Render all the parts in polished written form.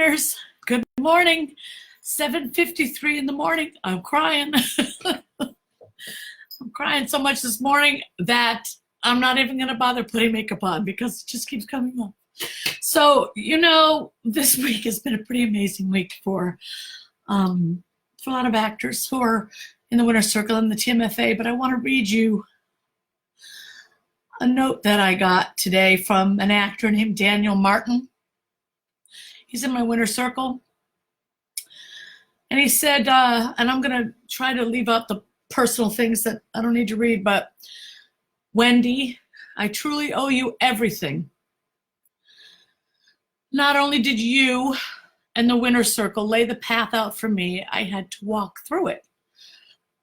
winners, good morning. 7:53 in the morning. I'm crying. I'm crying so much this morning that I'm not even going to bother putting makeup on because it just keeps coming up. So, this week has been a pretty amazing week for a lot of actors who are in the winner's circle in the TMFA, but I want to read you a note that I got today from an actor named Daniel Martin. He's in my winner's circle. And he said, and I'm going to try to leave out the personal things that I don't need to read, but Wendy, I truly owe you everything. Not only did you and the winner's circle lay the path out for me, I had to walk through it.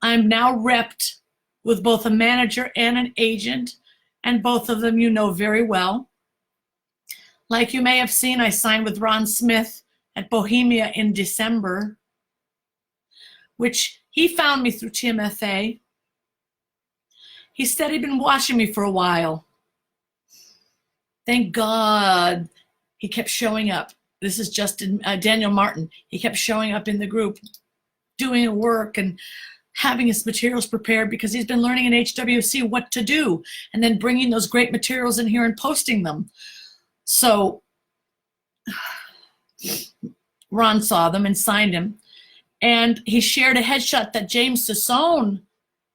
I'm now repped with both a manager and an agent, and both of them you know very well. Like you may have seen, I signed with Ron Smith at Bohemia in December, which he found me through TMFA. He said he'd been watching me for a while. Thank God he kept showing up. This is Justin, Daniel Martin. He kept showing up in the group, doing work and having his materials prepared because he's been learning in HWC what to do and then bringing those great materials in here and posting them. So Ron saw them and signed him. And he shared a headshot that James Sassone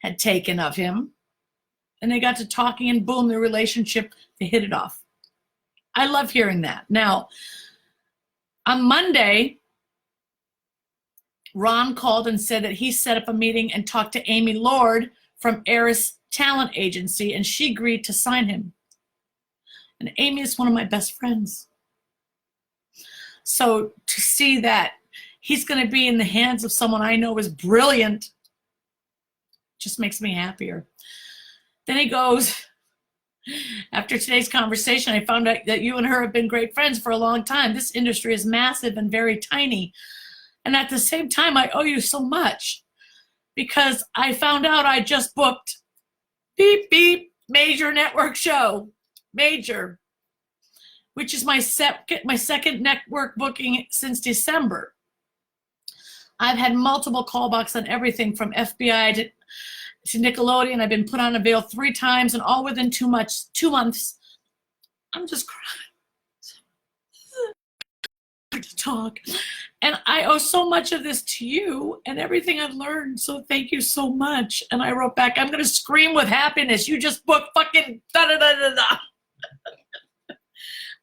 had taken of him. And they got to talking and boom, their relationship, they hit it off. I love hearing that. Now, on Monday, Ron called and said that he set up a meeting and talked to Amy Lord from Eris Talent Agency, and she agreed to sign him. And Amy is one of my best friends. So to see that he's going to be in the hands of someone I know is brilliant just makes me happier. Then he goes, after today's conversation, I found out that you and her have been great friends for a long time. This industry is massive and very tiny. And at the same time, I owe you so much because I found out I just booked beep, beep, major network show, major, which is my second network booking since December. I've had multiple callbacks on everything from FBI to Nickelodeon. I've been put on a veil 3 times and all within 2 months. I'm just crying to talk. And I owe so much of this to you and everything I've learned. So thank you so much. And I wrote back, I'm going to scream with happiness. You just booked fucking da-da-da-da-da.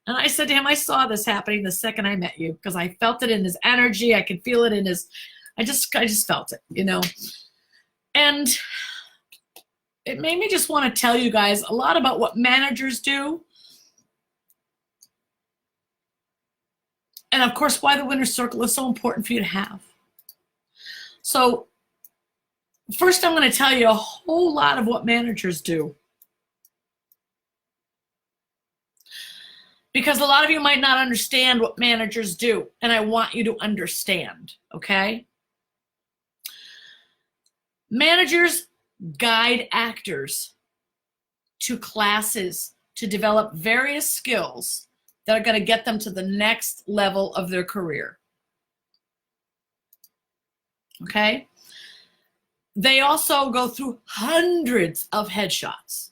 And I said to him, I saw this happening the second I met you because I felt it in his energy. I could feel it in his, I just felt it, And it made me just want to tell you guys a lot about what managers do. And of course, why the winner's circle is so important for you to have. So first, I'm going to tell you a whole lot of what managers do. Because a lot of you might not understand what managers do, and I want you to understand, okay? Managers guide actors to classes to develop various skills that are going to get them to the next level of their career, okay? They also go through hundreds of headshots,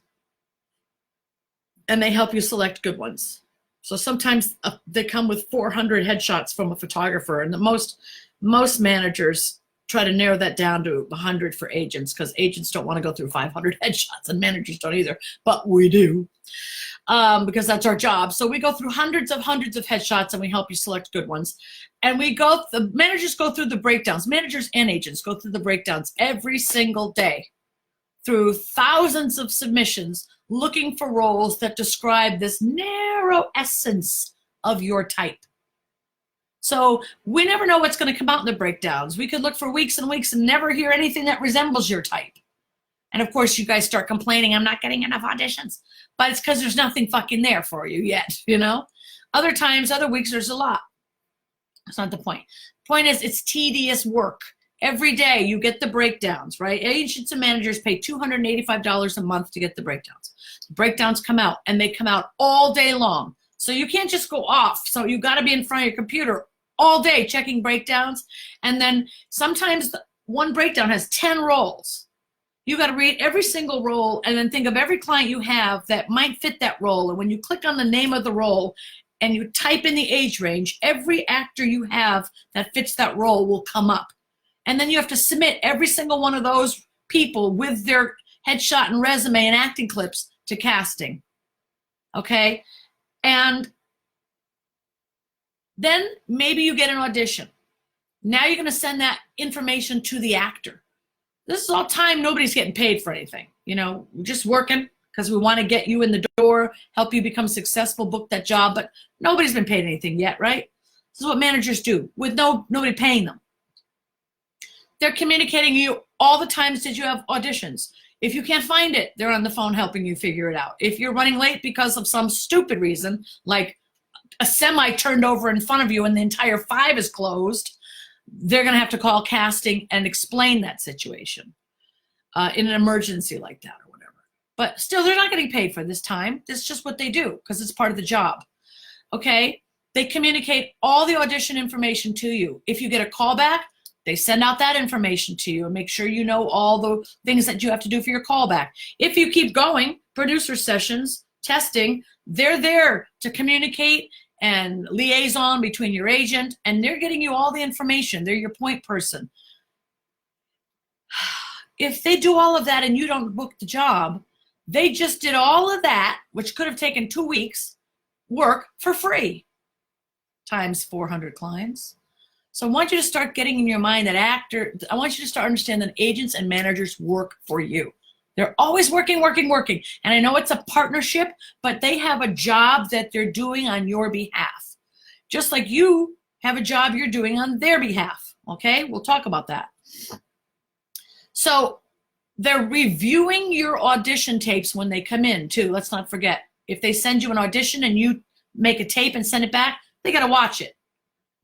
and they help you select good ones. So sometimes they come with 400 headshots from a photographer, and most managers try to narrow that down to 100 for agents because agents don't want to go through 500 headshots, and managers don't either, but we do because that's our job. So we go through hundreds of headshots, and we help you select good ones. And the managers go through the breakdowns. Managers and agents go through the breakdowns every single day through thousands of submissions, looking for roles that describe this narrow essence of your type. So we never know what's going to come out in the breakdowns. We could look for weeks and weeks and never hear anything that resembles your type. And of course, you guys start complaining, I'm not getting enough auditions. But it's because there's nothing fucking there for you yet, Other times, other weeks, there's a lot. That's not the point. The point is, it's tedious work. Every day you get the breakdowns, right? Agents and managers pay $285 a month to get the breakdowns. The breakdowns come out, and they come out all day long. So you can't just go off. So you got to be in front of your computer all day checking breakdowns. And then sometimes one breakdown has 10 roles. You got to read every single role and then think of every client you have that might fit that role. And when you click on the name of the role and you type in the age range, every actor you have that fits that role will come up. And then you have to submit every single one of those people with their headshot and resume and acting clips to casting. Okay? And then maybe you get an audition. Now you're going to send that information to the actor. This is all time nobody's getting paid for anything. You know, we're just working because we want to get you in the door, help you become successful, book that job, but nobody's been paid anything yet, right? This is what managers do with nobody paying them. They're communicating you all the times that you have auditions. If you can't find it, they're on the phone helping you figure it out. If you're running late because of some stupid reason, like a semi turned over in front of you and the entire 5 is closed, they're going to have to call casting and explain that situation in an emergency like that or whatever. But still, they're not getting paid for this time. This is just what they do because it's part of the job. Okay? They communicate all the audition information to you. If you get a callback, they send out that information to you and make sure you know all the things that you have to do for your callback. If you keep going, producer sessions, testing, they're there to communicate and liaison between your agent, and they're getting you all the information. They're your point person. If they do all of that and you don't book the job, they just did all of that, which could have taken 2 weeks work for free, times 400 clients. So I want you to start getting in your mind that I want you to start understanding that agents and managers work for you. They're always working, working, working. And I know it's a partnership, but they have a job that they're doing on your behalf. Just like you have a job you're doing on their behalf. Okay, we'll talk about that. So they're reviewing your audition tapes when they come in too. Let's not forget. If they send you an audition and you make a tape and send it back, they got to watch it.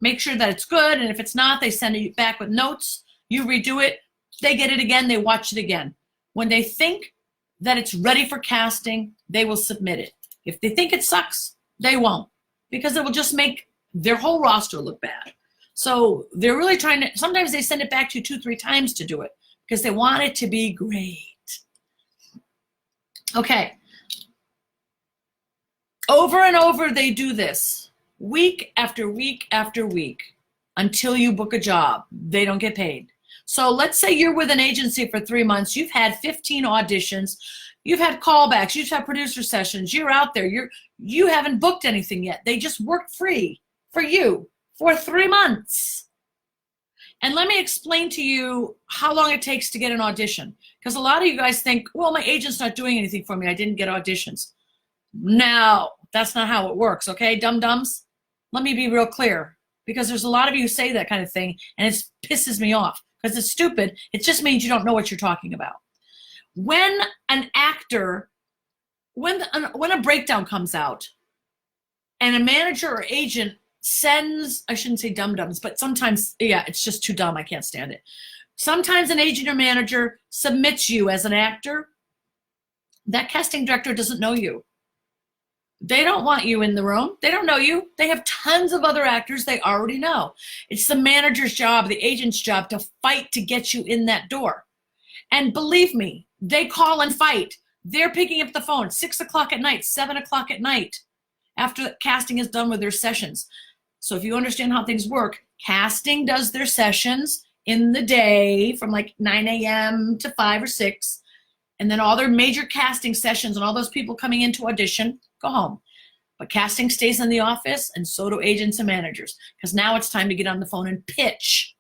Make sure that it's good. And if it's not, they send it back with notes. You redo it. They get it again. They watch it again. When they think that it's ready for casting, they will submit it. If they think it sucks, they won't, because it will just make their whole roster look bad. So they're really trying to, sometimes they send it back to you 2-3 times to do it because they want it to be great. Okay. Over and over they do this, week after week after week, until you book a job. They don't get paid. So let's say you're with an agency for 3 months. You've had 15 auditions. You've had callbacks. You've had producer sessions. You're out there. You haven't booked anything yet. They just worked free for you for 3 months. And let me explain to you how long it takes to get an audition. Because a lot of you guys think, well, my agent's not doing anything for me. I didn't get auditions. No, that's not how it works, okay, dum-dums? Let me be real clear, because there's a lot of you who say that kind of thing, and it pisses me off. Because it's stupid. It just means you don't know what you're talking about. When an actor, when a breakdown comes out and a manager or agent sends, I shouldn't say dum-dums, but sometimes, yeah, it's just too dumb. I can't stand it. Sometimes an agent or manager submits you as an actor. That casting director doesn't know you. They don't want you in the room. They don't know you. They have tons of other actors they already know. It's the manager's job, the agent's job to fight to get you in that door. And believe me, they call and fight. They're picking up the phone 6 o'clock at night, 7 o'clock at night, after casting is done with their sessions. So if you understand how things work, casting does their sessions in the day from like 9 a.m. to 5 or 6. And then all their major casting sessions and all those people coming into audition go home. But casting stays in the office, and so do agents and managers, because now it's time to get on the phone and pitch.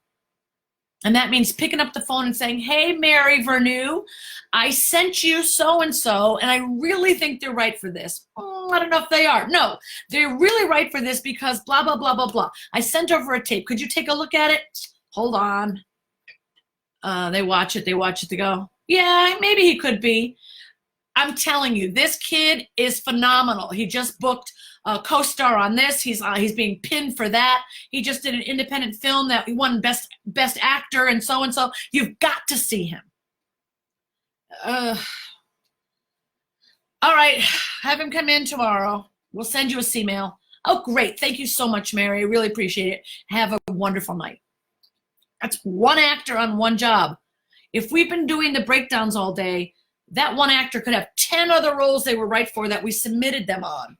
And that means picking up the phone and saying, hey, Mary Vernew, I sent you so-and-so, and I really think they're right for this. Oh, I don't know if they are. No, they're really right for this because blah, blah, blah, blah, blah. I sent over a tape. Could you take a look at it? Hold on. They watch it. They go, yeah, maybe he could be. I'm telling you, this kid is phenomenal. He just booked a co-star on this. He's being pinned for that. He just did an independent film that he won best actor and so. You've got to see him. All right, have him come in tomorrow. We'll send you a C-mail. Oh, great. Thank you so much, Mary. I really appreciate it. Have a wonderful night. That's one actor on one job. If we've been doing the breakdowns all day, that one actor could have 10 other roles they were right for that we submitted them on,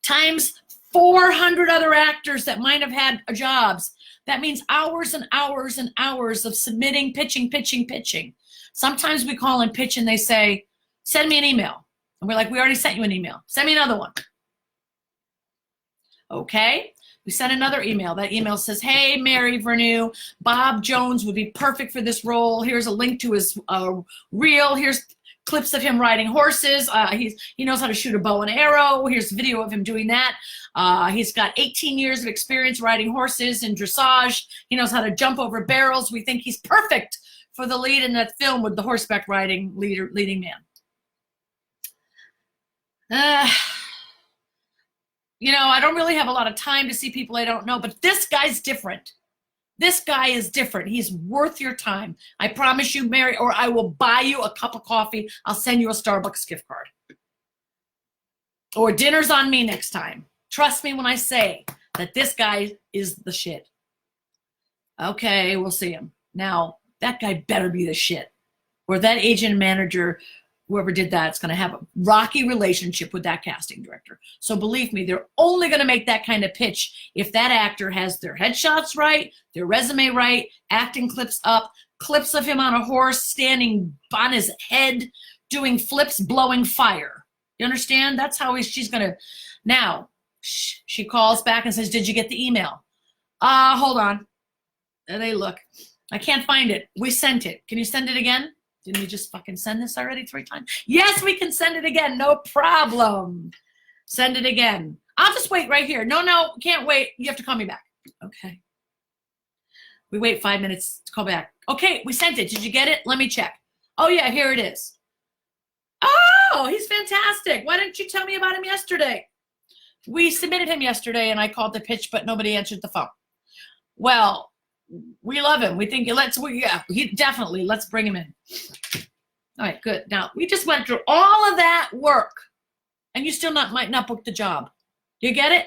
times 400 other actors that might have had jobs. That means hours and hours and hours of submitting, pitching. Sometimes we call and pitch and they say, send me an email. And we're like, we already sent you an email. Send me another one. Okay. We sent another email. That email says, hey, Mary Vernew, Bob Jones would be perfect for this role. Here's a link to his reel. Here's clips of him riding horses. He knows how to shoot a bow and arrow. Here's video of him doing that. He's got 18 years of experience riding horses and dressage. He knows how to jump over barrels. We think he's perfect for the lead in that film with the horseback riding leading man. You know, I don't really have a lot of time to see people I don't know, but this guy's different. This guy is different. He's worth your time. I promise you, Mary, or I will buy you a cup of coffee. I'll send you a Starbucks gift card. Or dinner's on me next time. Trust me when I say that this guy is the shit. Okay, we'll see him. Now, that guy better be the shit. Or that agent and manager, whoever did that, is going to have a rocky relationship with that casting director. So believe me, they're only going to make that kind of pitch if that actor has their headshots right, their resume right, acting clips up, clips of him on a horse standing on his head, doing flips, blowing fire. You understand? That's how she's going to. Now, she calls back and says, did you get the email? Hold on. And they look. I can't find it. We sent it. Can you send it again? Didn't we just fucking send this already 3 times? Yes, we can send it again. No problem. Send it again. I'll just wait right here. No, can't wait. You have to call me back. Okay. We wait 5 minutes to call back. Okay, we sent it. Did you get it? Let me check. Oh, yeah, here it is. Oh, he's fantastic. Why didn't you tell me about him yesterday? We submitted him yesterday, and I called the pitch, but nobody answered the phone. Well, we love him. We think let's bring him in. All right, good. Now, we just went through all of that work, and you still might not book the job. You get it?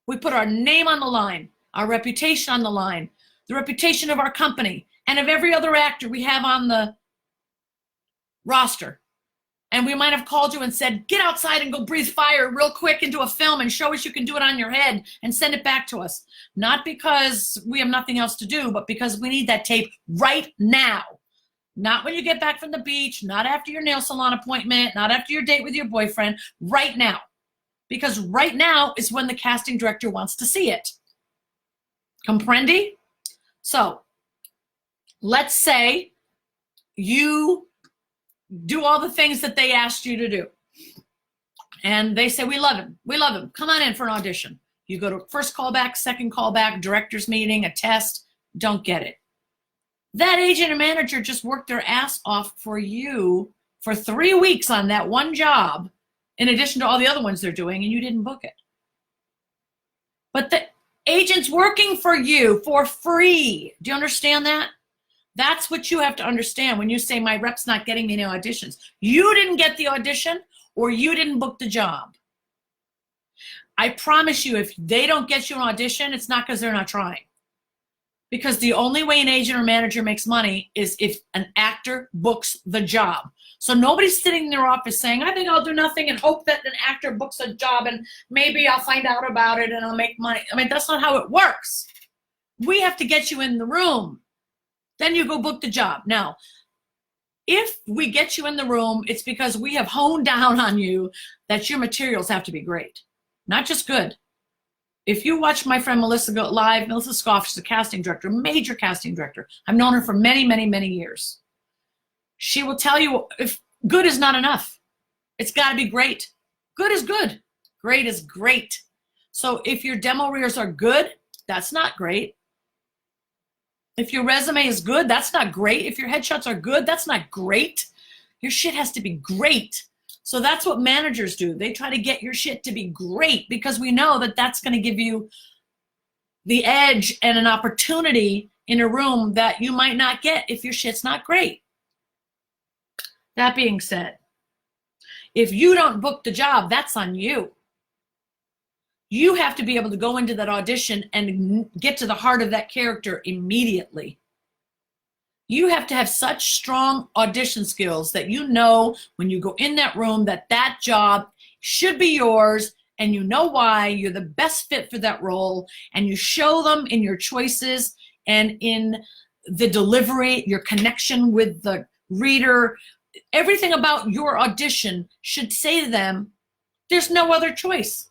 We put our name on the line, our reputation on the line, the reputation of our company, and of every other actor we have on the roster. And we might have called you and said, get outside and go breathe fire real quick into a film and show us you can do it on your head and send it back to us. Not because we have nothing else to do, but because we need that tape right now. Not when you get back from the beach, not after your nail salon appointment, not after your date with your boyfriend, right now. Because right now is when the casting director wants to see it. Comprendi? So, let's say you do all the things that they asked you to do. And they say, we love him. We love him. Come on in for an audition. You go to first callback, second callback, director's meeting, a test. Don't get it. That agent and manager just worked their ass off for you for 3 weeks on that one job, in addition to all the other ones they're doing, and you didn't book it. But the agent's working for you for free. Do you understand that? That's what you have to understand when you say my rep's not getting me any auditions. You didn't get the audition or you didn't book the job. I promise you, if they don't get you an audition, it's not because they're not trying. Because the only way an agent or manager makes money is if an actor books the job. So nobody's sitting in their office saying, I think I'll do nothing and hope that an actor books a job and maybe I'll find out about it and I'll make money. I mean, that's not how it works. We have to get you in the room. Then you go book the job. Now, if we get you in the room, it's because we have honed down on you that your materials have to be great, not just good. If you watch my friend Melissa go live, Melissa Scoff, she's a casting director, major casting director. I've known her for many, many, many years. She will tell you if good is not enough. It's got to be great. Good is good. Great is great. So if your demo reels are good, that's not great. If your resume is good, that's not great. If your headshots are good, that's not great. Your shit has to be great. So that's what managers do. They try to get your shit to be great because we know that that's going to give you the edge and an opportunity in a room that you might not get if your shit's not great. That being said, if you don't book the job, that's on you. You have to be able to go into that audition and get to the heart of that character immediately. You have to have such strong audition skills that you know when you go in that room that that job should be yours, and you know why you're the best fit for that role, and you show them in your choices and in the delivery, your connection with the reader. Everything about your audition should say to them, there's no other choice.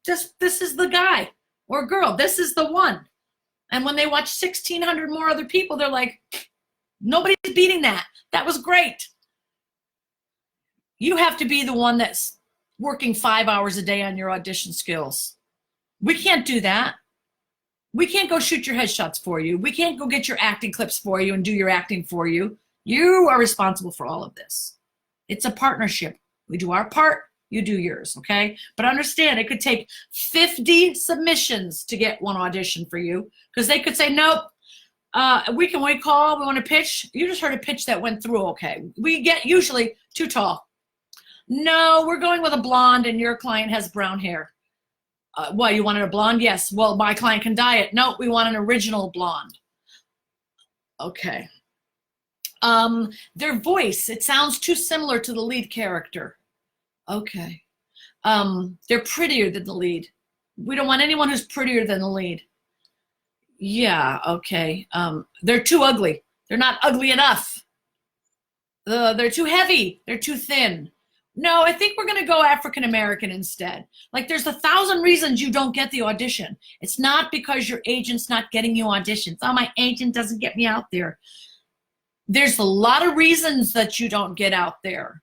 This is the guy or girl. This is the one. And when they watch 1,600 more other people, they're like, nobody's beating that. That was great. You have to be the one that's working 5 hours a day on your audition skills. We can't do that. We can't go shoot your headshots for you. We can't go get your acting clips for you and do your acting for you. You are responsible for all of this. It's a partnership. We do our part, you do yours, okay? But understand, it could take 50 submissions to get one audition for you, because they could say, nope, we call, we want to pitch. You just heard a pitch that went through, okay. We get usually too tall. No, we're going with a blonde and your client has brown hair. What, you wanted a blonde? Yes. Well, my client can dye it. No, we want an original blonde. Okay. Their voice, it sounds too similar to the lead character. Okay. They're prettier than the lead. We don't want anyone who's prettier than the lead. Yeah, okay. They're too ugly. They're not ugly enough. They're too heavy. They're too thin. No, I think we're going to go African American instead. Like, there's 1,000 reasons you don't get the audition. It's not because your agent's not getting you auditions. Oh, my agent doesn't get me out there. There's a lot of reasons that you don't get out there.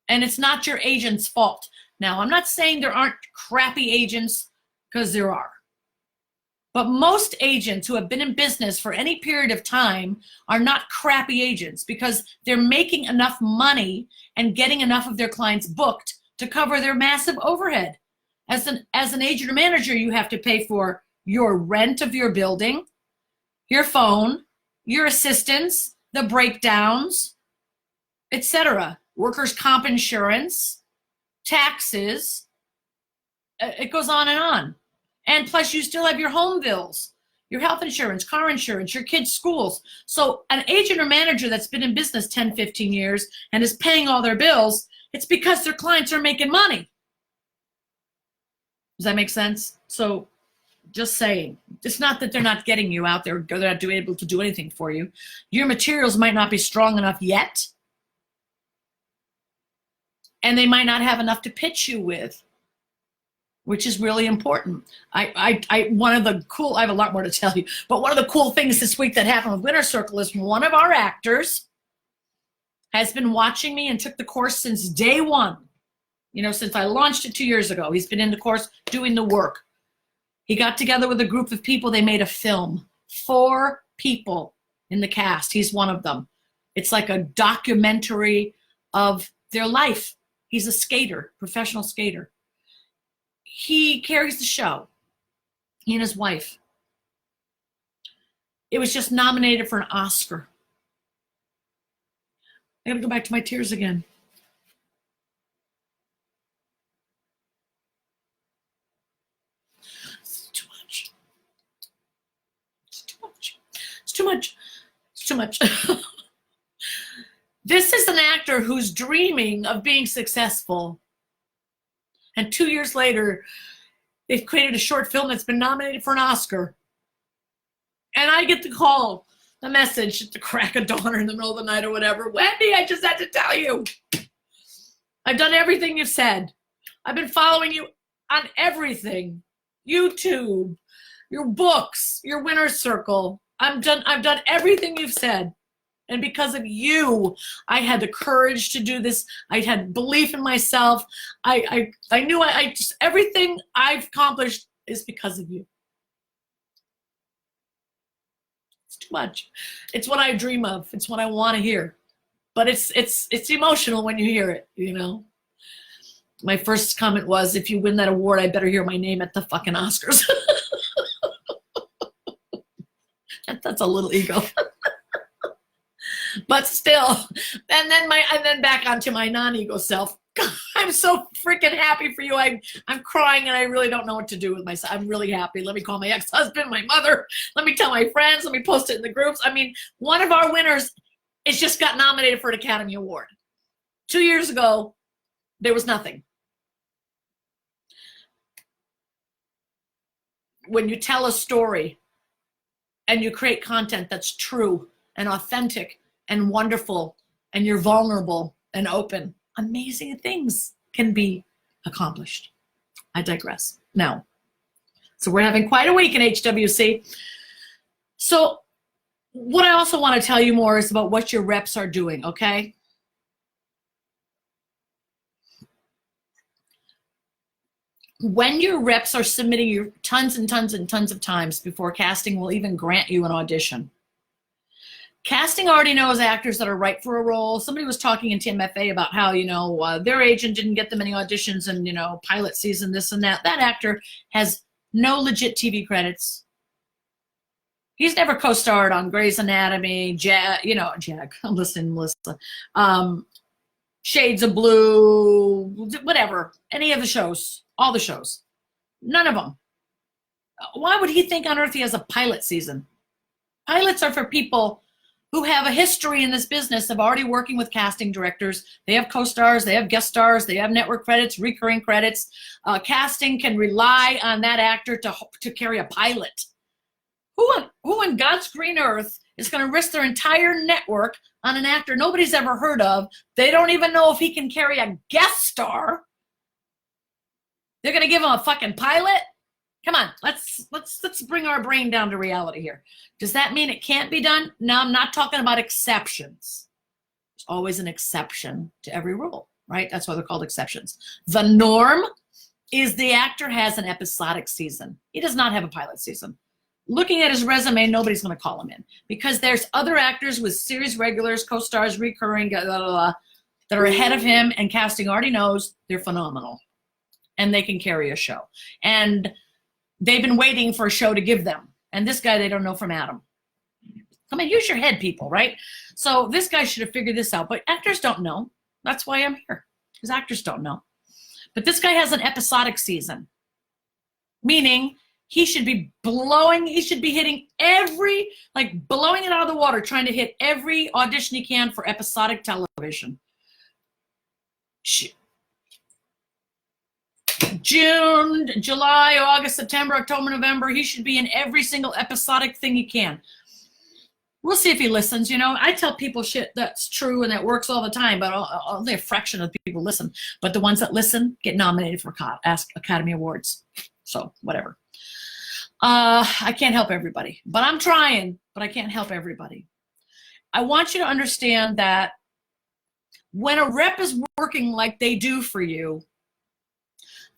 And it's not your agent's fault. Now, I'm not saying there aren't crappy agents, because there are. But most agents who have been in business for any period of time are not crappy agents, because they're making enough money and getting enough of their clients booked to cover their massive overhead. As an agent or manager, you have to pay for your rent of your building, your phone, your assistants, the breakdowns, etc. Workers' comp insurance, taxes. It goes on and on. And plus, you still have your home bills, your health insurance, car insurance, your kids' schools. So an agent or manager that's been in business 10, 15 years and is paying all their bills, it's because their clients are making money. Does that make sense? So just saying, it's not that they're not getting you out there, they're not able to do anything for you. Your materials might not be strong enough yet, and they might not have enough to pitch you with, which is really important. I have a lot more to tell you, but one of the cool things this week that happened with Winner Circle is one of our actors has been watching me and took the course since day one. You know, since I launched it 2 years ago, he's been in the course doing the work. He got together with a group of people. They made a film. 4 people in the cast. He's one of them. It's like a documentary of their life. He's a skater, professional skater. He carries the show, he and his wife. It was just nominated for an Oscar. I gotta go back to my tears again. It's too much. It's too much. It's too much. It's too much. This is an actor who's dreaming of being successful. And 2 years later, they've created a short film that's been nominated for an Oscar. And I get the call, the message at the crack of dawn or in the middle of the night or whatever. Wendy, I just had to tell you. I've done everything you've said. I've been following you on everything. YouTube, your books, your Winner Circle. I've done everything you've said. And because of you, I had the courage to do this. I had belief in myself. I knew I just, everything I've accomplished is because of you. It's too much. It's what I dream of. It's what I want to hear. But it's emotional when you hear it, you know. My first comment was, if you win that award, I better hear my name at the fucking Oscars. That's a little ego. But still, and then back onto my non-ego self. I'm so freaking happy for you. I'm crying and I really don't know what to do with myself. I'm really happy. Let me call my ex-husband, my mother. Let me tell my friends. Let me post it in the groups. I mean, one of our winners is just got nominated for an Academy Award. 2 years ago, there was nothing. When you tell a story and you create content that's true and authentic and wonderful and you're vulnerable and open, amazing things can be accomplished. I digress. Now, so we're having quite a week in HWC. So what I also want to tell you more is about what your reps are doing, okay? When your reps are submitting you tons and tons and tons of times before casting will even grant you an audition. Casting already knows actors that are right for a role. Somebody was talking in TMFA about how, their agent didn't get them any auditions and, pilot season, this and that. That actor has no legit TV credits. He's never co-starred on Grey's Anatomy, Jag, I'm listening, Melissa. Shades of Blue, whatever, any of the shows, all the shows. None of them. Why would he think on earth he has a pilot season? Pilots are for people who have a history in this business of already working with casting directors. They have co-stars, they have guest stars, they have network credits, recurring credits. Casting can rely on that actor to carry a pilot. Who in God's green earth is going to risk their entire network on an actor nobody's ever heard of? They don't even know if he can carry a guest star. They're going to give him a fucking pilot? Come on, let's bring our brain down to reality here. Does that mean it can't be done? No, I'm not talking about exceptions. There's always an exception to every rule, right? That's why they're called exceptions. The norm is the actor has an episodic season. He does not have a pilot season. Looking at his resume, nobody's going to call him in because there's other actors with series regulars, co-stars, recurring, that are ahead of him, and casting already knows they're phenomenal and they can carry a show. And they've been waiting for a show to give them. And this guy, they don't know from Adam. Come on, use your head, people, right? So this guy should have figured this out, but actors don't know. That's why I'm here, because actors don't know. But this guy has an episodic season, meaning he should be hitting blowing it out of the water, trying to hit every audition he can for episodic television. June, July, August, September, October, November, he should be in every single episodic thing he can. We'll see if he listens. I tell people shit that's true and that works all the time, but only a fraction of people listen. But the ones that listen get nominated for Academy Awards. So whatever. I can't help everybody, but I'm trying, but I can't help everybody. I want you to understand that when a rep is working like they do for you,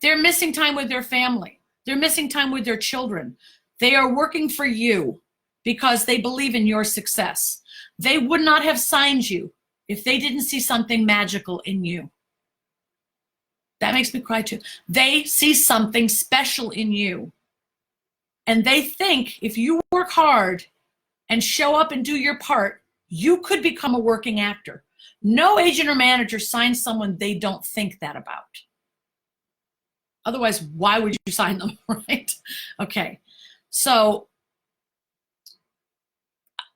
they're missing time with their family. They're missing time with their children. They are working for you because they believe in your success. They would not have signed you if they didn't see something magical in you. That makes me cry too. They see something special in you. And they think if you work hard and show up and do your part, you could become a working actor. No agent or manager signs someone they don't think that about. Otherwise, why would you sign them, right? Okay, so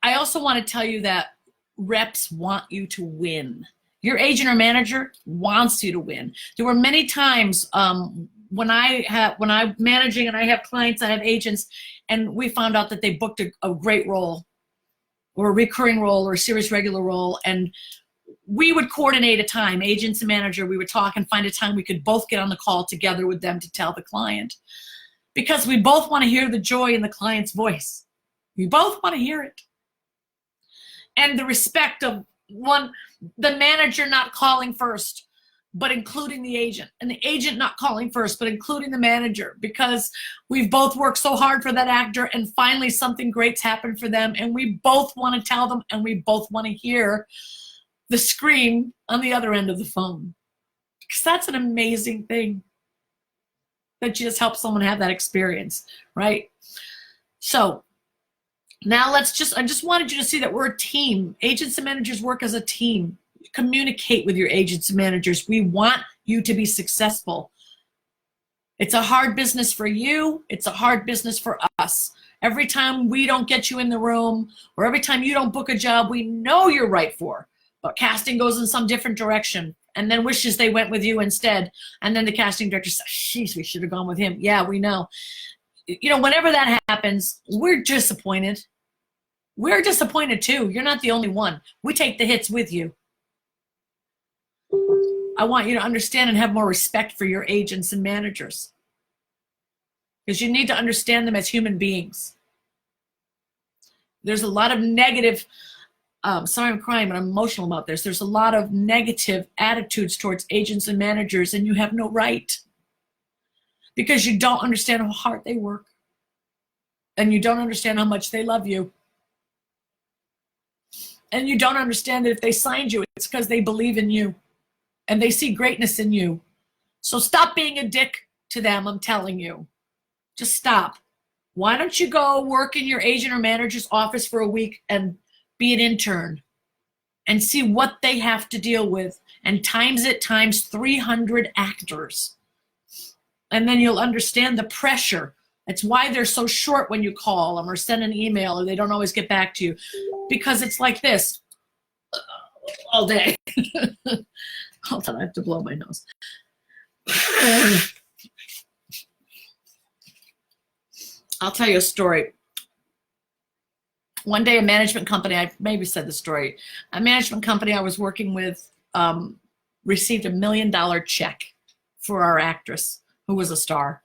I also want to tell you that reps want you to win. Your agent or manager wants you to win. There were many times when I'm managing and I have clients that have agents, and we found out that they booked a great role or a recurring role or a series regular role, and we would coordinate a time, agents and manager, we would talk and find a time we could both get on the call together with them to tell the client, because we both want to hear the joy in the client's voice. We both want to hear it. And the respect of the manager not calling first, but including the agent, and the agent not calling first, but including the manager, because we've both worked so hard for that actor and finally something great's happened for them, and we both want to tell them, and we both want to hear the scream on the other end of the phone, because that's an amazing thing that you just help someone have that experience, right? So now I just wanted you to see that we're a team. Agents and managers work as a team. Communicate with your agents and managers. We want you to be successful. It's a hard business for you. It's a hard business for us. Every time we don't get you in the room, or every time you don't book a job we know you're right for, but casting goes in some different direction and then wishes they went with you instead. And then the casting director says, geez, we should have gone with him. Yeah, we know. You know, whenever that happens, we're disappointed. We're disappointed too. You're not the only one. We take the hits with you. I want you to understand and have more respect for your agents and managers, because you need to understand them as human beings. There's a lot of negative, sorry I'm crying, but I'm emotional about this. There's a lot of negative attitudes towards agents and managers, and you have no right, because you don't understand how hard they work, and you don't understand how much they love you. And you don't understand that if they signed you, it's because they believe in you and they see greatness in you. So stop being a dick to them, I'm telling you. Just stop. Why don't you go work in your agent or manager's office for a week and be an intern and see what they have to deal with, and times it times 300 actors. And then you'll understand the pressure. It's why they're so short when you call them or send an email, or they don't always get back to you, because it's like this all day. Hold on, I have to blow my nose. I'll tell you a story. One day, a management company, I maybe said the story, a management company I was working with received $1 million check for our actress, who was a star.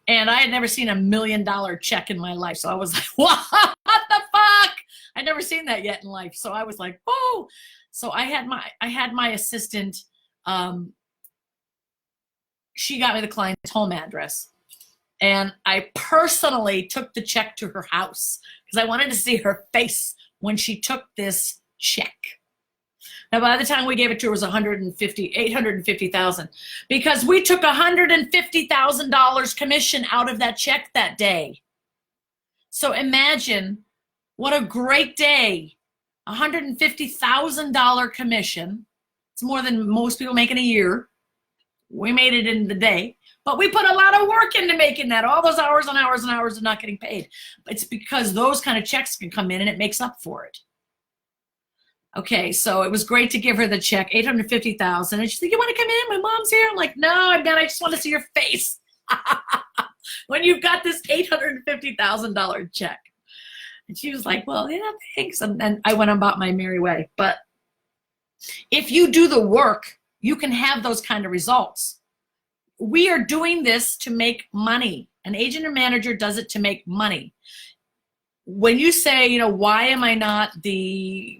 And I had never seen $1 million check in my life. So I was like, what the fuck? I'd never seen that yet in life. So I was like, oh. So I had my assistant, she got me the client's home address. And I personally took the check to her house because I wanted to see her face when she took this check. Now, by the time we gave it to her, it was $850,000, because we took $150,000 commission out of that check that day. So imagine what a great day. $150,000 commission. It's more than most people make in a year. We made it in the day, but we put a lot of work into making that, all those hours and hours and hours of not getting paid. It's because those kind of checks can come in and it makes up for it. Okay, so it was great to give her the check, $850,000. And she's like, you want to come in? My mom's here. I'm like, no, I'm not. I just want to see your face. When you've got this $850,000 check. And she was like, well, yeah, thanks. And then I went about my merry way. But if you do the work, you can have those kind of results. We are doing this to make money. An agent or manager does it to make money. When you say, you know, why am I not the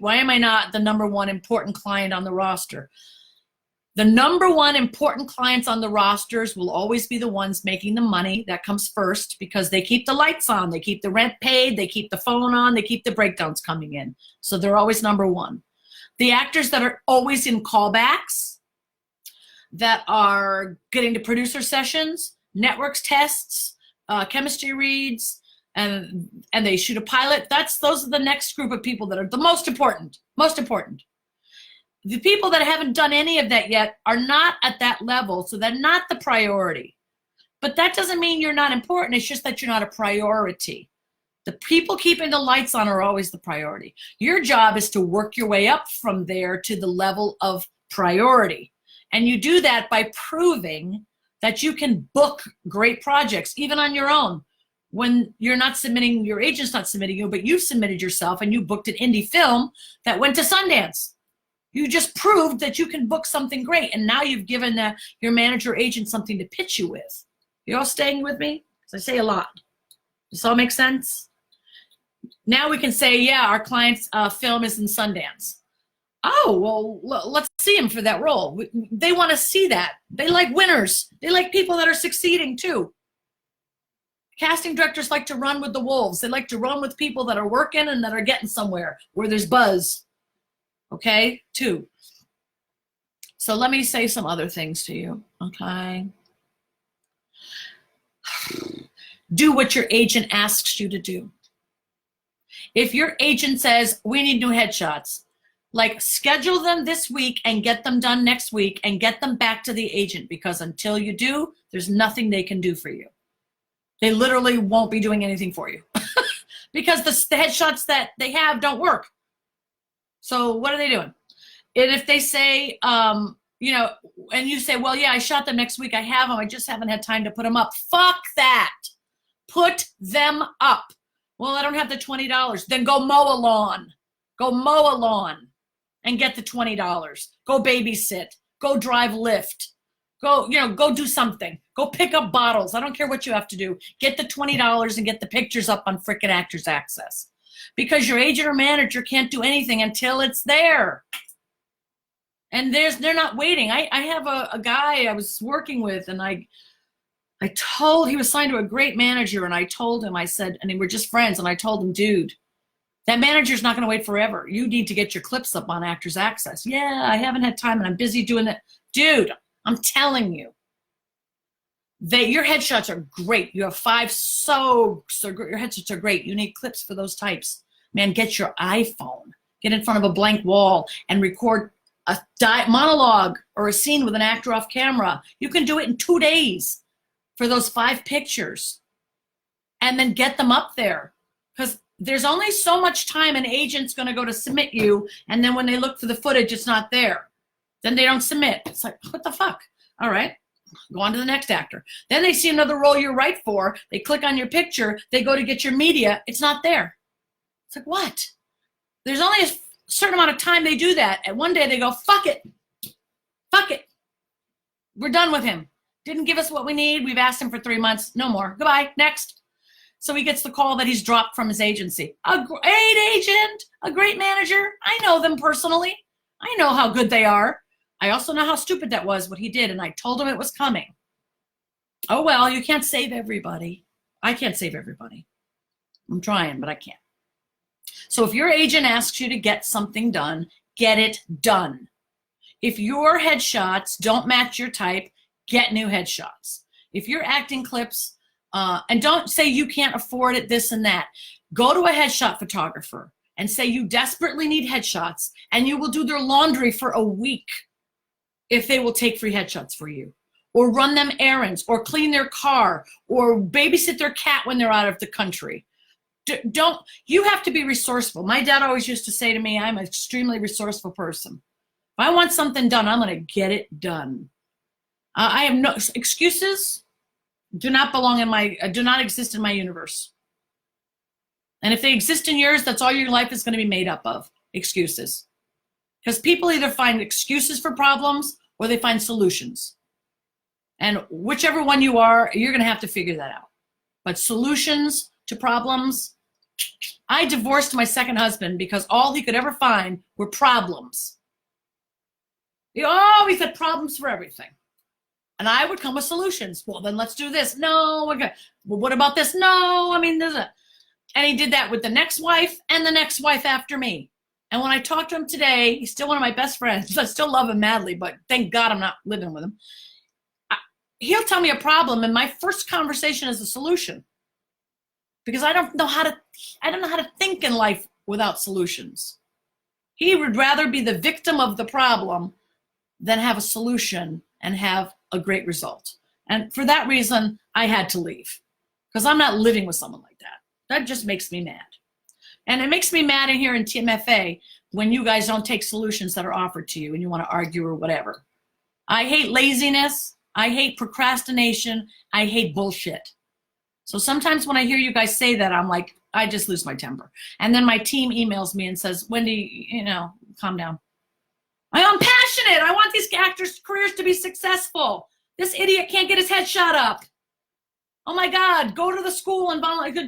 number one important client on the roster? The number one important clients on the rosters will always be the ones making the money. That comes first, because they keep the lights on, they keep the rent paid, they keep the phone on, they keep the breakdowns coming in. So they're always number one. The actors that are always in callbacks, that are getting to producer sessions, networks tests, chemistry reads, and they shoot a pilot, those are the next group of people that are the most important. The people that haven't done any of that yet are not at that level, so they're not the priority. But that doesn't mean you're not important. It's just that you're not a priority. The people keeping the lights on are always the priority. Your job is to work your way up from there to the level of priority. And you do that by proving that you can book great projects, even on your own. When you're not submitting, your agent's not submitting you, but you've submitted yourself and you booked an indie film that went to Sundance. You just proved that you can book something great, and now you've given your manager or agent something to pitch you with. You all staying with me? Because I say a lot. Does this all make sense? Now we can say, yeah, our client's film is in Sundance. Oh, well, let's see him for that role. They want to see that. They like winners. They like people that are succeeding too. Casting directors like to run with the wolves. They like to run with people that are working and that are getting somewhere, where there's buzz. Okay, too. So let me say some other things to you, okay? Do what your agent asks you to do. If your agent says, we need new headshots, Like, schedule them this week and get them done next week and get them back to the agent, because until you do, there's nothing they can do for you. They literally won't be doing anything for you because the headshots that they have don't work. So what are they doing? And if they say, you know, and you say, well, yeah, I shot them next week. I have them. I just haven't had time to put them up. Fuck that. Put them up. Well, I don't have the $20. Then go mow a lawn. Go mow a lawn and get the $20. Go babysit. Go drive Lyft. Go, you know, go do something. Go pick up bottles. I don't care what you have to do. Get the $20 and get the pictures up on frickin' Actors Access. Because your agent or manager can't do anything until it's there. And they're not waiting. I have a guy I was working with, and I told, he was signed to a great manager, and I told him, I said, and we're just friends, and I told him, dude, that manager's not going to wait forever. You need to get your clips up on Actors Access. Yeah, I haven't had time, and I'm busy doing that. Dude, I'm telling you, your headshots are great. You have 5 so great. Your headshots are great. You need clips for those types. Man, get your iPhone. Get in front of a blank wall and record a monologue or a scene with an actor off camera. You can do it in 2 days for those 5 pictures, and then get them up there, because there's only so much time an agent's going to go to submit you, and then when they look for the footage, it's not there. Then they don't submit. It's like, what the fuck? All right, go on to the next actor. Then they see another role you're right for. They click on your picture. They go to get your media. It's not there. It's like, what? There's only a certain amount of time they do that. And one day they go, fuck it. Fuck it. We're done with him. Didn't give us what we need. We've asked him for 3 months. No more. Goodbye. Next. So he gets the call that he's dropped from his agency. A great agent, a great manager. I know them personally. I know how good they are. I also know how stupid that was, what he did, and I told him it was coming. Oh, well, you can't save everybody. I can't save everybody. I'm trying, but I can't. So if your agent asks you to get something done, get it done. If your headshots don't match your type, get new headshots. If you're acting clips, and don't say you can't afford it, this and that. Go to a headshot photographer and say you desperately need headshots, and you will do their laundry for a week if they will take free headshots for you, or run them errands, or clean their car, or babysit their cat when they're out of the country. You have to be resourceful. My dad always used to say to me, I'm an extremely resourceful person. If I want something done, I'm going to get it done. I have no excuses. Do not exist in my universe. And if they exist in yours, that's all your life is going to be made up of, excuses. Because people either find excuses for problems or they find solutions. And whichever one you are, you're going to have to figure that out. But solutions to problems, I divorced my second husband because all he could ever find were problems. He always had problems for everything. And I would come with solutions. Well, then let's do this. No, okay. Well, what about this? No, I mean, there's a... And he did that with the next wife and the next wife after me. And when I talked to him today, he's still one of my best friends. I still love him madly, but thank God I'm not living with him. He'll tell me a problem, and my first conversation is a solution. Because I don't know how to think in life without solutions. He would rather be the victim of the problem than have a solution and have a great result. And for that reason, I had to leave, because I'm not living with someone like that. That just makes me mad. And it makes me mad in here in TMFA when you guys don't take solutions that are offered to you and you want to argue or whatever. I hate laziness. I hate procrastination. I hate bullshit. So sometimes when I hear you guys say that, I'm like, I just lose my temper. And then my team emails me and says, Wendy, calm down. I'm passionate. I want these actors' careers to be successful. This idiot can't get his head shot up. Oh my God, go to the school and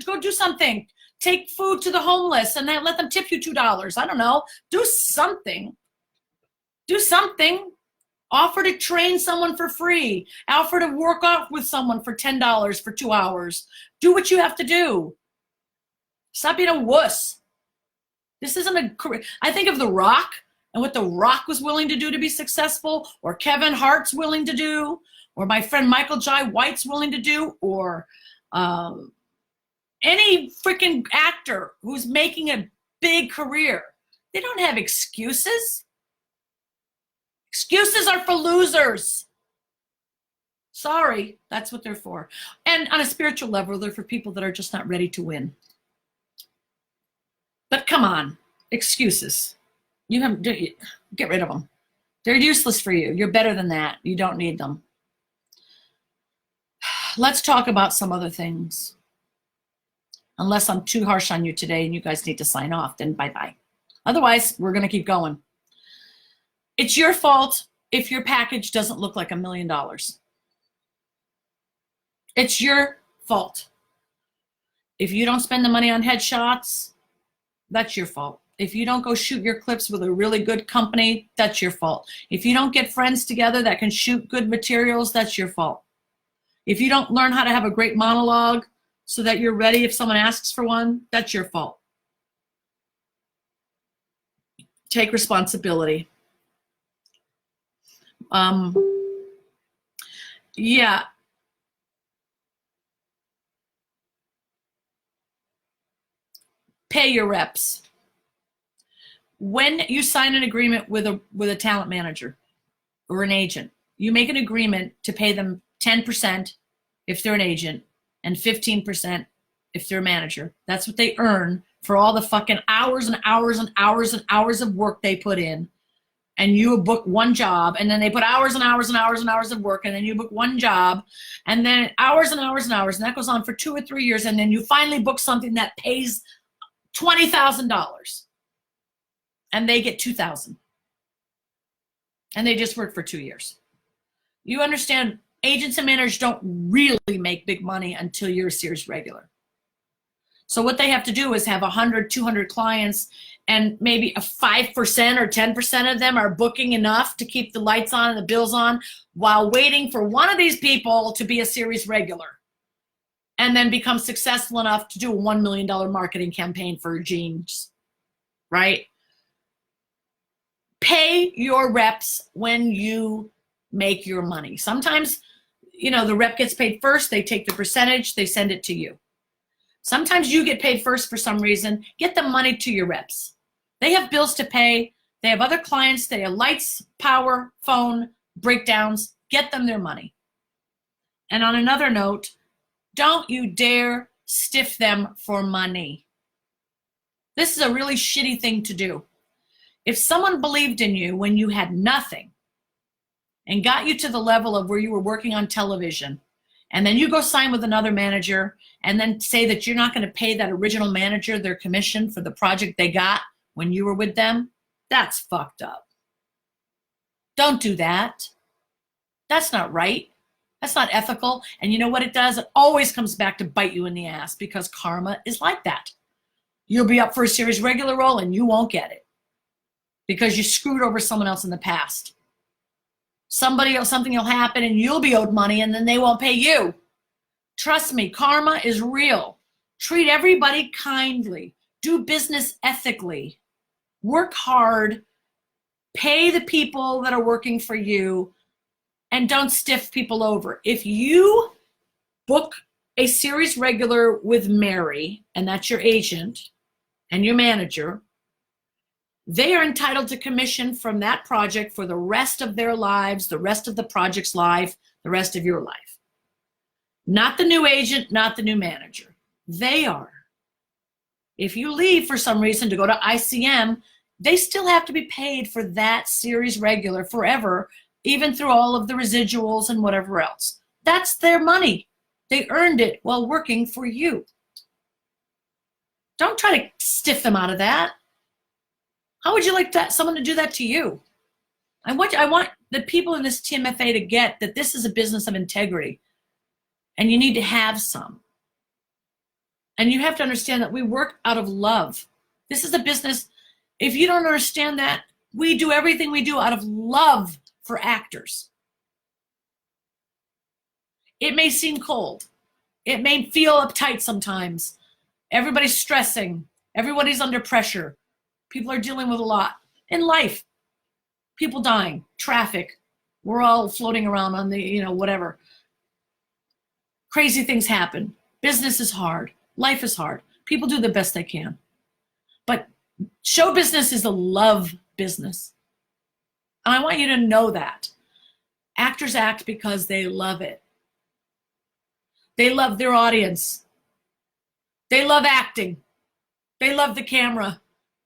go do something. Take food to the homeless and then let them tip you $2. I don't know. Do something. Do something. Offer to train someone for free. Offer to work off with someone for $10 for 2 hours. Do what you have to do. Stop being a wuss. This isn't a career. I think of The Rock and what The Rock was willing to do to be successful, or Kevin Hart's willing to do, or my friend Michael Jai White's willing to do, or any freaking actor who's making a big career. They don't have excuses. Excuses are for losers. Sorry, that's what they're for. And on a spiritual level, they're for people that are just not ready to win. But come on, excuses. Get rid of them. They're useless for you. You're better than that. You don't need them. Let's talk about some other things. Unless I'm too harsh on you today and you guys need to sign off, then bye-bye. Otherwise, we're going to keep going. It's your fault if your package doesn't look like $1 million. It's your fault. If you don't spend the money on headshots, that's your fault. If you don't go shoot your clips with a really good company, that's your fault. If you don't get friends together that can shoot good materials, that's your fault. If you don't learn how to have a great monologue so that you're ready if someone asks for one, that's your fault. Take responsibility. Yeah. Pay your reps. When you sign an agreement with a talent manager or an agent, you make an agreement to pay them 10% if they're an agent and 15% if they're a manager. That's what they earn for all the fucking hours and hours and hours and hours of work they put in. And you book one job, and then they put hours and hours and hours and hours of work, and then you book one job, and then hours and hours and hours, and that goes on for 2 or 3 years, and then you finally book something that pays $20,000, and they get $2,000, and they just work for 2 years. You understand, agents and managers don't really make big money until you're a series regular. So what they have to do is have 100, 200 clients, and maybe a 5% or 10% of them are booking enough to keep the lights on and the bills on while waiting for one of these people to be a series regular and then become successful enough to do a $1 million marketing campaign for jeans, right? Pay your reps when you make your money. Sometimes, the rep gets paid first, they take the percentage, they send it to you. Sometimes you get paid first for some reason. Get the money to your reps. They have bills to pay. They have other clients. They have lights, power, phone, breakdowns. Get them their money. And on another note, don't you dare stiff them for money. This is a really shitty thing to do. If someone believed in you when you had nothing and got you to the level of where you were working on television, and then you go sign with another manager and then say that you're not going to pay that original manager their commission for the project they got when you were with them, that's fucked up. Don't do that. That's not right. That's not ethical. And you know what it does? It always comes back to bite you in the ass because karma is like that. You'll be up for a series regular role and you won't get it because you screwed over someone else in the past. Something will happen and you'll be owed money and then they won't pay you. Trust me, karma is real. Treat everybody kindly. Do business ethically. Work hard. Pay the people that are working for you and don't stiff people over. If you book a series regular with Mary, and that's your agent and your manager, they are entitled to commission from that project for the rest of their lives, the rest of the project's life, the rest of your life. Not the new agent, not the new manager. They are. If you leave for some reason to go to ICM, they still have to be paid for that series regular forever, even through all of the residuals and whatever else. That's their money. They earned it while working for you. Don't try to stiff them out of that. How would you like someone to do that to you? I want the people in this TMFA to get that this is a business of integrity, and you need to have some. And you have to understand that we work out of love. This is a business. If you don't understand that, we do everything we do out of love for actors. It may seem cold. It may feel uptight sometimes. Everybody's stressing. Everybody's under pressure. People are dealing with a lot in life. People dying, traffic. We're all floating around on the, whatever. Crazy things happen. Business is hard. Life is hard. People do the best they can. But Show business is a love business. And I want you to know that. Actors act because they love it. They love their audience. They love acting. They love the camera.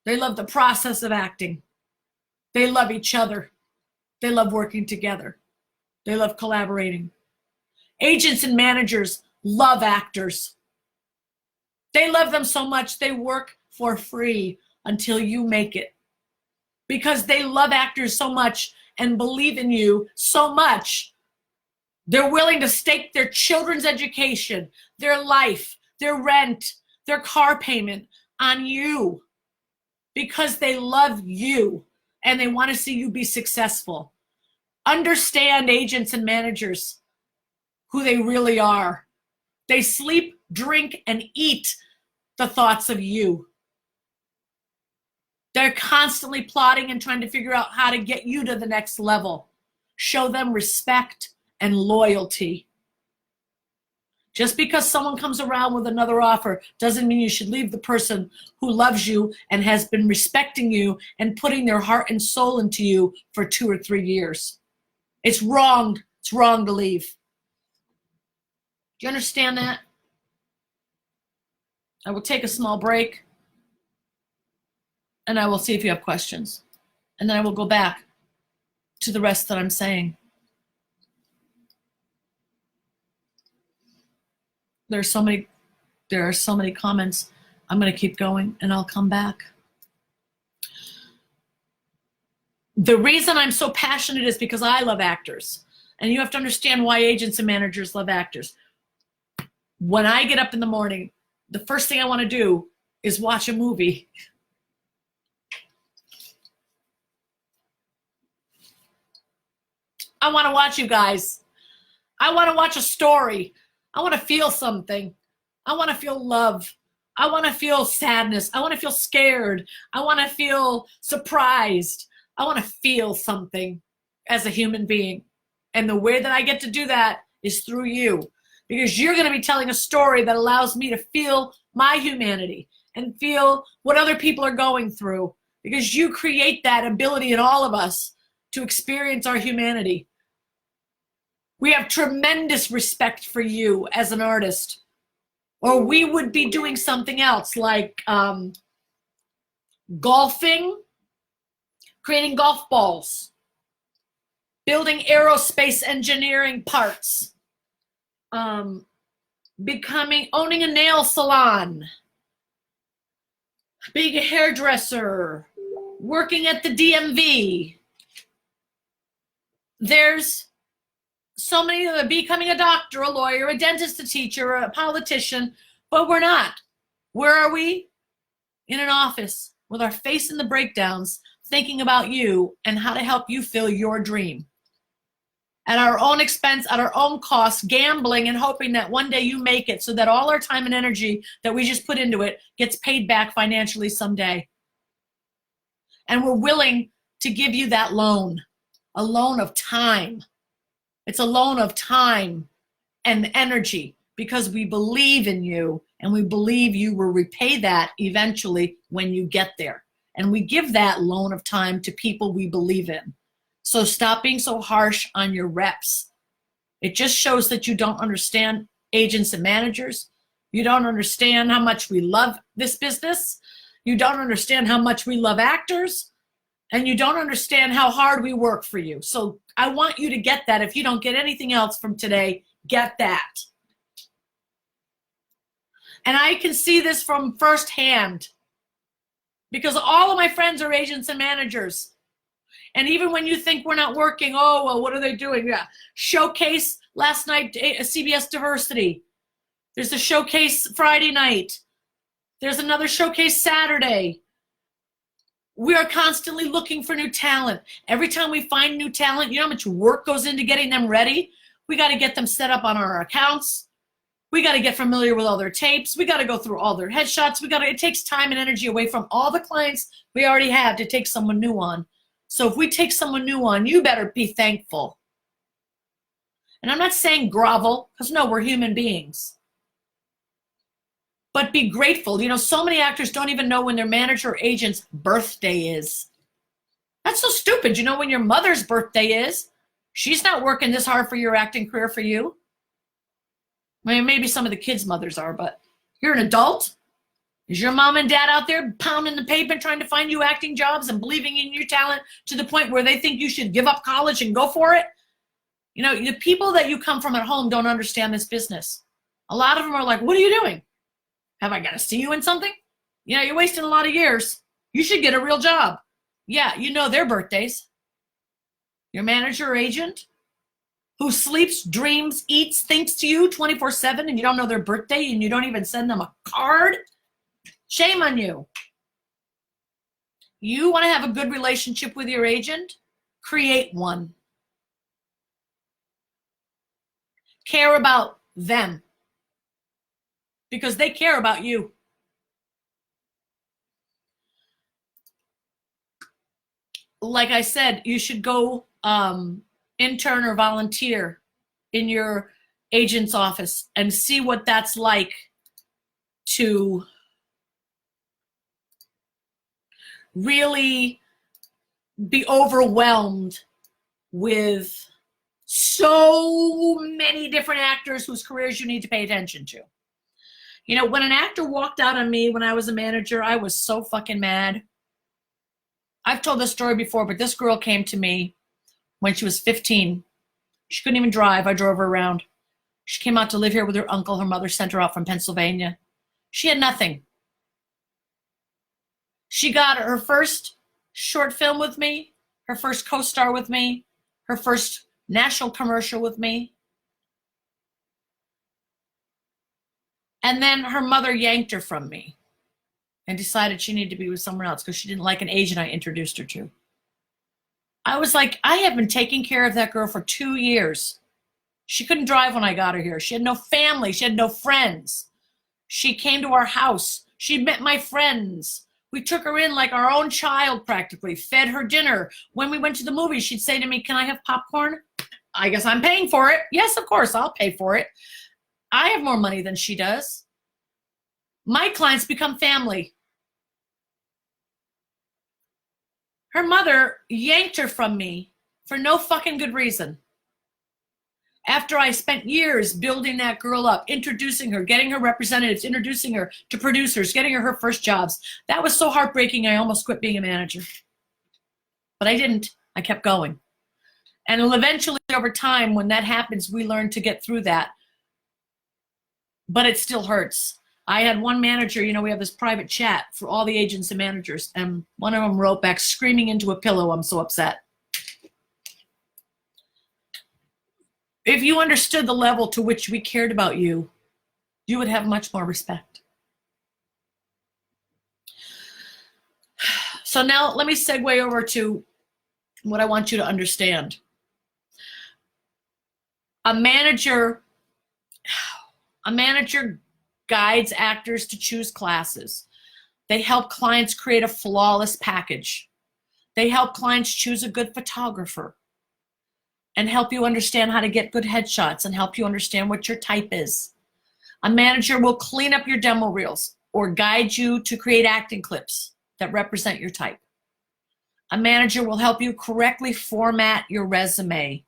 They love the process of acting. They love each other. They love working together. They love collaborating. Agents and managers love actors. They love them so much they work for free until you make it. Because they love actors so much and believe in you so much, they're willing to stake their children's education, their life, their rent, their car payment on you because they love you and they want to see you be successful. Understand agents and managers, who they really are. They sleep, drink, and eat the thoughts of you. They're constantly plotting and trying to figure out how to get you to the next level. Show them respect and loyalty. Just because someone comes around with another offer doesn't mean you should leave the person who loves you and has been respecting you and putting their heart and soul into you for 2 or 3 years. It's wrong. It's wrong to leave. Do you understand that? I will take a small break and I will see if you have questions. And then I will go back to the rest that I'm saying. There are so many comments. I'm going to keep going and I'll come back. The reason I'm so passionate is because I love actors. And you have to understand why agents and managers love actors. When I get up in the morning, the first thing I want to do is watch a movie. I want to watch you guys. I want to watch a story. I want to feel something. I want to feel love. I want to feel sadness. I want to feel scared. I want to feel surprised. I want to feel something as a human being. And the way that I get to do that is through you. Because you're going to be telling a story that allows me to feel my humanity and feel what other people are going through. Because you create that ability in all of us to experience our humanity. We have tremendous respect for you as an artist. Or we would be doing something else like golfing, creating golf balls, building aerospace engineering parts, owning a nail salon, being a hairdresser, working at the DMV. There's so many, becoming a doctor, a lawyer, a dentist, a teacher, a politician, but we're not. Where are we? In an office with our face in the breakdowns, thinking about you and how to help you fill your dream. At our own expense, at our own cost, gambling and hoping that one day you make it so that all our time and energy that we just put into it gets paid back financially someday. And we're willing to give you that loan, a loan of time. It's a loan of time and energy because we believe in you and we believe you will repay that eventually when you get there. And we give that loan of time to people we believe in. So stop being so harsh on your reps. It just shows that you don't understand agents and managers. You don't understand how much we love this business. You don't understand how much we love actors. And you don't understand how hard we work for you. So I want you to get that. If you don't get anything else from today, get that. And I can see this from firsthand because all of my friends are agents and managers. And even when you think we're not working, oh, well, what are they doing? Yeah. Showcase last night, CBS Diversity. There's a showcase Friday night. There's another showcase Saturday. We are constantly looking for new talent. Every time we find new talent, you know how much work goes into getting them ready? We got to get them set up on our accounts. We got to get familiar with all their tapes. We got to go through all their headshots. It takes time and energy away from all the clients we already have to take someone new on. So if we take someone new on, you better be thankful. And I'm not saying grovel, because no, we're human beings. But be grateful. You know, so many actors don't even know when their manager or agent's birthday is. That's so stupid. You know when your mother's birthday is? She's not working this hard for your acting career for you. I mean, maybe some of the kids' mothers are, but you're an adult. Is your mom and dad out there pounding the pavement trying to find you acting jobs and believing in your talent to the point where they think you should give up college and go for it? You know, the people that you come from at home don't understand this business. A lot of them are like, what are you doing? Have I got to see you in something? You know, you're wasting a lot of years. You should get a real job. Yeah, you know their birthdays. Your manager or agent who sleeps, dreams, eats, thinks to you 24/7 and you don't know their birthday and you don't even send them a card? Shame on you. You want to have a good relationship with your agent? Create one. Care about them because they care about you. Like I said, you should go intern or volunteer in your agent's office and see what that's like to really be overwhelmed with so many different actors whose careers you need to pay attention to. You know, when an actor walked out on me when I was a manager, I was so fucking mad. I've told this story before, but this girl came to me when she was 15. She couldn't even drive. I drove her around. She came out to live here with her uncle. Her mother sent her out from Pennsylvania. She had nothing. She got her first short film with me, her first co-star with me, her first national commercial with me. And then her mother yanked her from me and decided she needed to be with someone else because she didn't like an agent I introduced her to. I was like, I have been taking care of that girl for 2 years. She couldn't drive when I got her here. She had no family. She had no friends. She came to our house. She met my friends. We took her in like our own child practically, fed her dinner. When we went to the movies, she'd say to me, can I have popcorn? I guess I'm paying for it. Yes, of course, I'll pay for it. I have more money than she does. My clients become family. Her mother yanked her from me for no fucking good reason. After I spent years building that girl up, introducing her, getting her representatives, introducing her to producers, getting her first jobs. That was so heartbreaking, I almost quit being a manager. But I didn't. I kept going. And eventually, over time, when that happens, we learn to get through that. But it still hurts. I had one manager, you know, we have this private chat for all the agents and managers, and one of them wrote back screaming into a pillow, I'm so upset. If you understood the level to which we cared about you, you would have much more respect. So now let me segue over to what I want you to understand. A manager guides actors to choose classes. They help clients create a flawless package. They help clients choose a good photographer and help you understand how to get good headshots and help you understand what your type is. A manager will clean up your demo reels or guide you to create acting clips that represent your type. A manager will help you correctly format your resume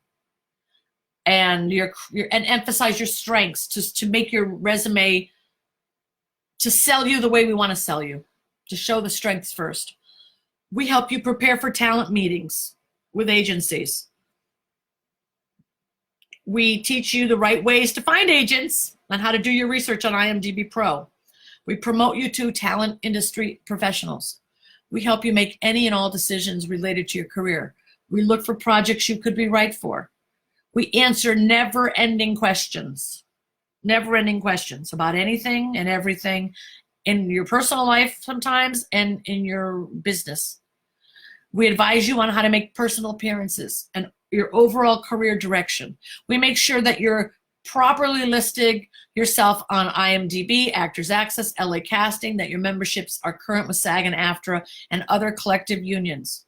and and emphasize your strengths to make your resume to sell you the way we want to sell you, to show the strengths first. We help you prepare for talent meetings with agencies. We teach you the right ways to find agents and how to do your research on IMDb Pro. We promote you to talent industry professionals. We help you make any and all decisions related to your career. We look for projects you could be right for. We answer never-ending questions about anything and everything in your personal life sometimes and in your business. We advise you on how to make personal appearances and your overall career direction. We make sure that you're properly listing yourself on IMDb, Actors Access, LA Casting, that your memberships are current with SAG and AFTRA and other collective unions.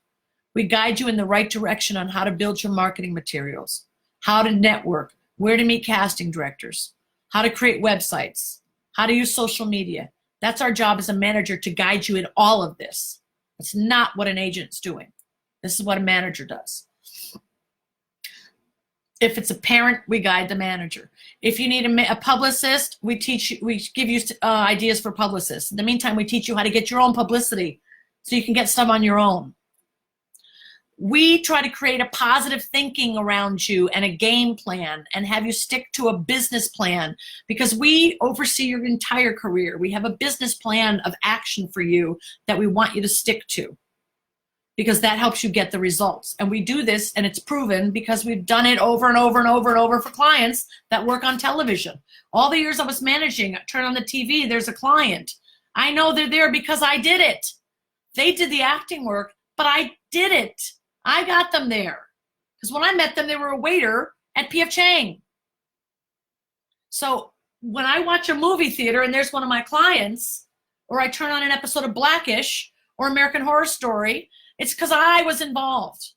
We guide you in the right direction on how to build your marketing materials, how to network, where to meet casting directors, how to create websites, how to use social media. That's our job as a manager, to guide you in all of this. It's not what an agent's doing. This is what a manager does. If it's a parent, we guide the manager. If you need a publicist, we give you ideas for publicists. In the meantime, we teach you how to get your own publicity so you can get stuff on your own. We try to create a positive thinking around you and a game plan and have you stick to a business plan, because we oversee your entire career. We have a business plan of action for you that we want you to stick to, because that helps you get the results. And we do this, and it's proven because we've done it over and over and over and over for clients that work on television. All the years I was managing, I turn on the TV, there's a client. I know they're there because I did it. They did the acting work, but I did it. I got them there. Because when I met them, they were a waiter at P.F. Chang. So when I watch a movie theater and there's one of my clients, or I turn on an episode of Blackish or American Horror Story, it's because I was involved.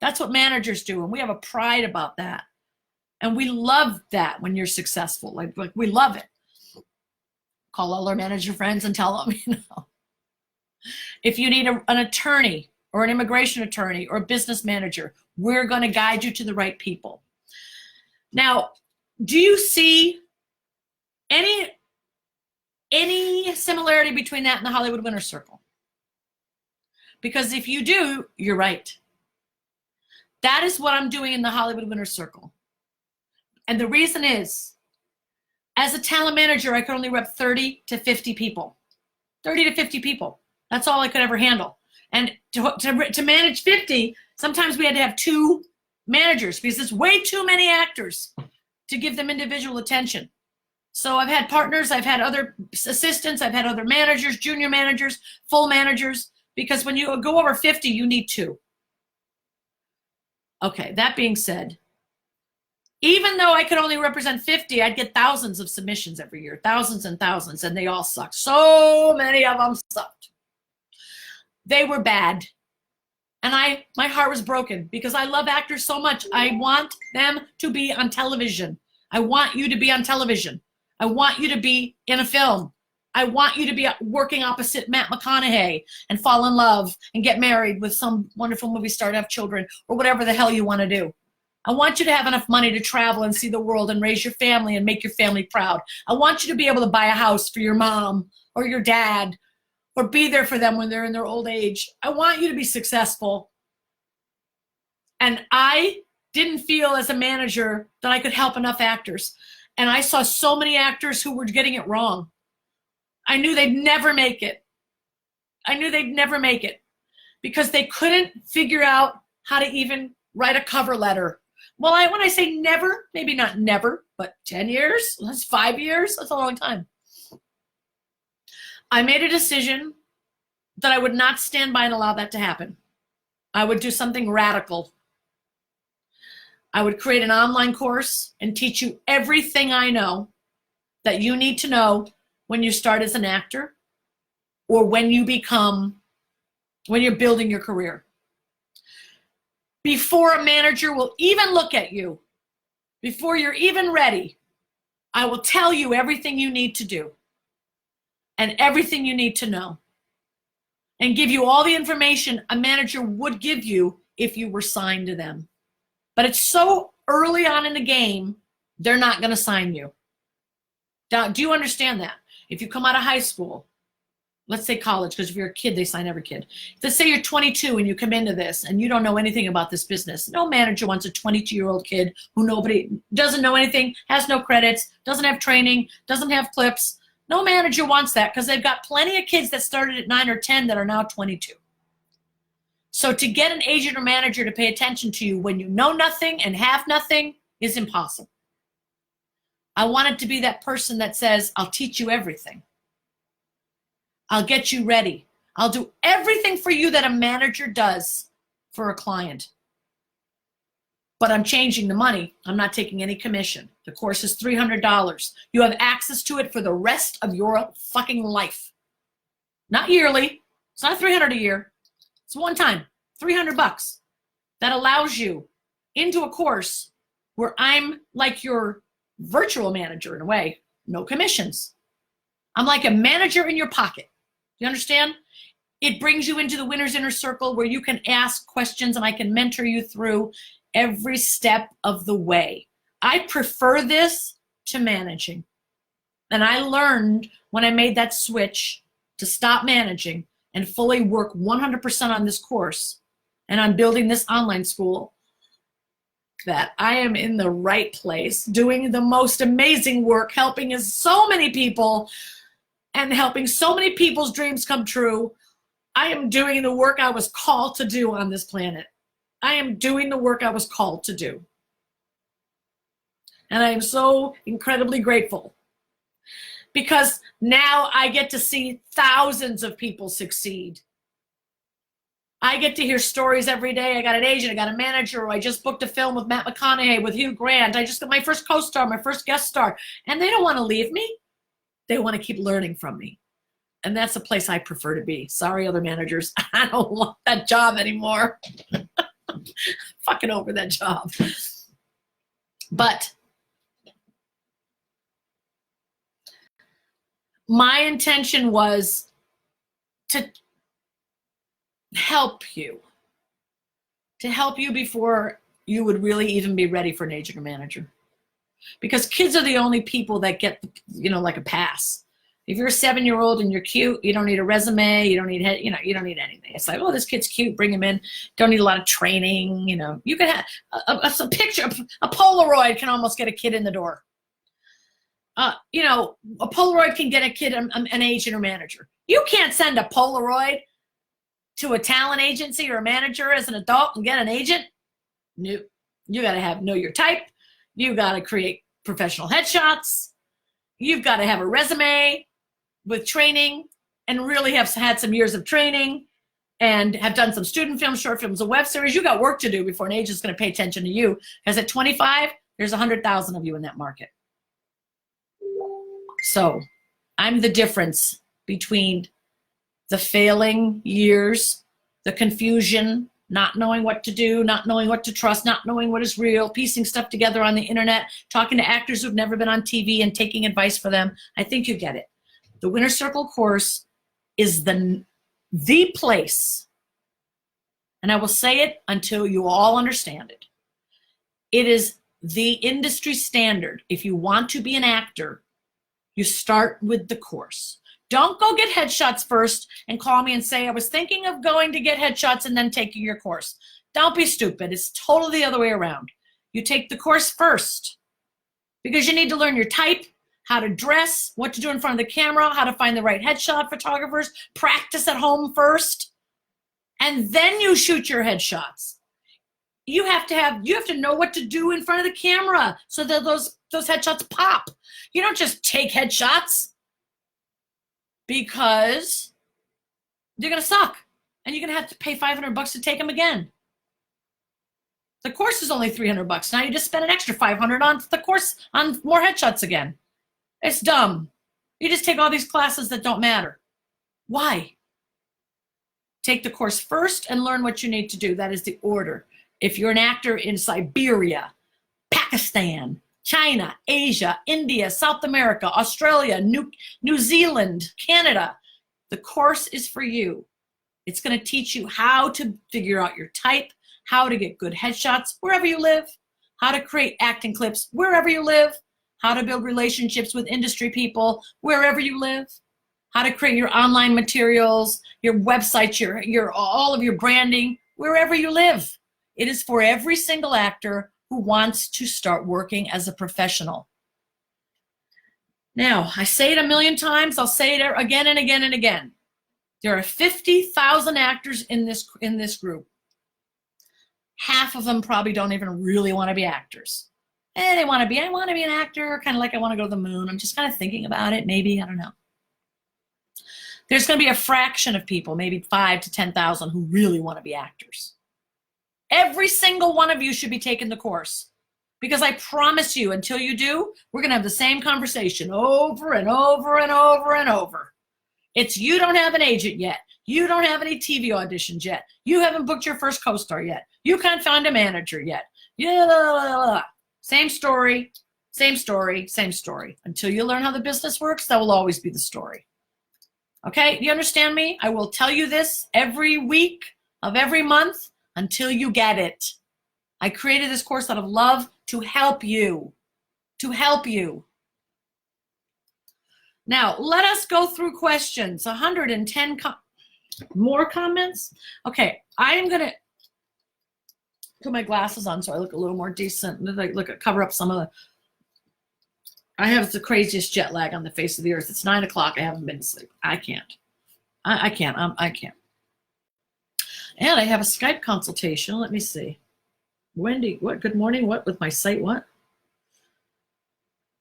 That's what managers do, and we have a pride about that. And we love that when you're successful. Like we love it. Call all our manager friends and tell them, If you need an attorney or an immigration attorney or a business manager, we're going to guide you to the right people. Now, do you see any similarity between that and the Hollywood Winner's Circle? Because if you do, you're right. That is what I'm doing in the Hollywood Winner's Circle. And the reason is, as a talent manager, I could only rep 30 to 50 people. 30 to 50 people. That's all I could ever handle. And to manage 50, sometimes we had to have 2 managers, because there's way too many actors to give them individual attention. So I've had partners, I've had other assistants, I've had other managers, junior managers, full managers, because when you go over 50, you need 2. Okay, that being said, even though I could only represent 50, I'd get thousands of submissions every year, thousands and thousands, and they all sucked. So many of them sucked. They were bad. And my heart was broken, because I love actors so much. I want them to be on television. I want you to be on television. I want you to be in a film. I want you to be working opposite Matt McConaughey and fall in love and get married with some wonderful movie star to have children, or whatever the hell you want to do. I want you to have enough money to travel and see the world and raise your family and make your family proud. I want you to be able to buy a house for your mom or your dad, or be there for them when they're in their old age. I want you to be successful. And I didn't feel as a manager that I could help enough actors. And I saw so many actors who were getting it wrong. I knew they'd never make it. I knew they'd never make it, because they couldn't figure out how to even write a cover letter. Well, when I say never, maybe not never, but 10 years, that's 5 years, that's a long time. I made a decision that I would not stand by and allow that to happen. I would do something radical. I would create an online course and teach you everything I know that you need to know when you start as an actor, or when you're building your career. Before a manager will even look at you, before you're even ready, I will tell you everything you need to do and everything you need to know, and give you all the information a manager would give you if you were signed to them. But it's so early on in the game, they're not going to sign you. Now, do you understand that? If you come out of high school, let's say college, because if you're a kid, they sign every kid. Let's say you're 22 and you come into this and you don't know anything about this business. No manager wants a 22-year-old kid who doesn't know anything, has no credits, doesn't have training, doesn't have clips. No manager wants that, because they've got plenty of kids that started at 9 or 10 that are now 22. So to get an agent or manager to pay attention to you when you know nothing and have nothing is impossible. I wanted to be that person that says, I'll teach you everything. I'll get you ready. I'll do everything for you that a manager does for a client. But I'm changing the money. I'm not taking any commission. The course is $300. You have access to it for the rest of your fucking life. Not yearly. It's not $300 a year. It's one time, $300. That allows you into a course where I'm like your virtual manager in a way. no commissions. I'm like a manager in your pocket. You understand? It brings you into the winner's inner circle where you can ask questions and I can mentor you through every step of the way. I prefer this to managing. And I learned when I made that switch to stop managing and fully work 100% on this course and on building this online school, that I am in the right place, doing the most amazing work, helping so many people and helping so many people's dreams come true. I am doing the work I was called to do on this planet. I am doing the work I was called to do. And I am so incredibly grateful because now I get to see thousands of people succeed. I get to hear stories every day. I got an agent, I got a manager, I just booked a film with Matt McConaughey, with Hugh Grant. I just got my first co-star, my first guest star. And they don't want to leave me. They want to keep learning from me. And that's a place I prefer to be. Sorry, other managers. I don't want that job anymore. Fucking over that job. But my intention was to help you before you would really even be ready for an agent or manager. Because kids are the only people that get, like a pass. If you're a 7-year-old and you're cute, you don't need a resume, you don't need, you don't need anything. It's like, oh, this kid's cute, bring him in. Don't need a lot of training, You can have a picture, a Polaroid can almost get a kid in the door. A Polaroid can get a kid an agent or manager. You can't send a Polaroid to a talent agency or a manager as an adult and get an agent. No, you got to know your type. You got to create professional headshots. You've got to have a resume with training and really have had some years of training and have done some student films, short films, a web series. You got work to do before an agent's going to pay attention to you. Because at 25, there's 100,000 of you in that market. So I'm the difference between the failing years, the confusion, not knowing what to do, not knowing what to trust, not knowing what is real, piecing stuff together on the internet, talking to actors who've never been on TV and taking advice for them. I think you get it. The Winner Circle course is the place, and I will say it until you all understand it. It is the industry standard. If you want to be an actor, you start with the course. Don't go get headshots first and call me and say, I was thinking of going to get headshots and then taking your course. Don't be stupid. It's totally the other way around. You take the course first because you need to learn your type, how to dress, what to do in front of the camera, how to find the right headshot photographers, practice at home first, and then you shoot your headshots. You have to know what to do in front of the camera so that those headshots pop. You don't just take headshots, because they're going to suck and you're going to have to pay $500 to take them again. The course is only $300. Now you just spend an extra $500 on the course on more headshots again. It's dumb. You just take all these classes that don't matter. Why? Take the course first and learn what you need to do. That is the order. If you're an actor in Siberia, Pakistan, China, Asia, India, South America, Australia, New Zealand, Canada. The course is for you. It's going to teach you how to figure out your type, how to get good headshots wherever you live, how to create acting clips wherever you live, how to build relationships with industry people wherever you live, how to create your online materials, your website, your all of your branding wherever you live. It is for every single actor who wants to start working as a professional. Now, I say it a million times. I'll say it again and again and again. There are 50,000 actors in this group. Half of them probably don't even really want to be actors. I want to be an actor, kind of like I want to go to the moon. I'm just kind of thinking about it. Maybe, I don't know. There's going to be a fraction of people, maybe 5 to 10,000, who really want to be actors. Every single one of you should be taking the course, because I promise you, until you do, we're going to have the same conversation over and over and over and over. It's you don't have an agent yet. You don't have any TV auditions yet. You haven't booked your first co-star yet. You can't find a manager yet. Yeah, same story, Same story, same story. Until you learn how the business works, that will always be the story. Okay, you understand me? I will tell you this every week of every month until you get it. I created this course out of love to help you, to help you. Now, let us go through questions. 110 more comments. Okay, I am going to put my glasses on so I look a little more decent. Cover up some of the... I have the craziest jet lag on the face of the earth. It's 9 o'clock. I haven't been to sleep. I can't. I can't. I can't. And I have a Skype consultation. Let me see. Wendy, what? Good morning. What? With my site, what?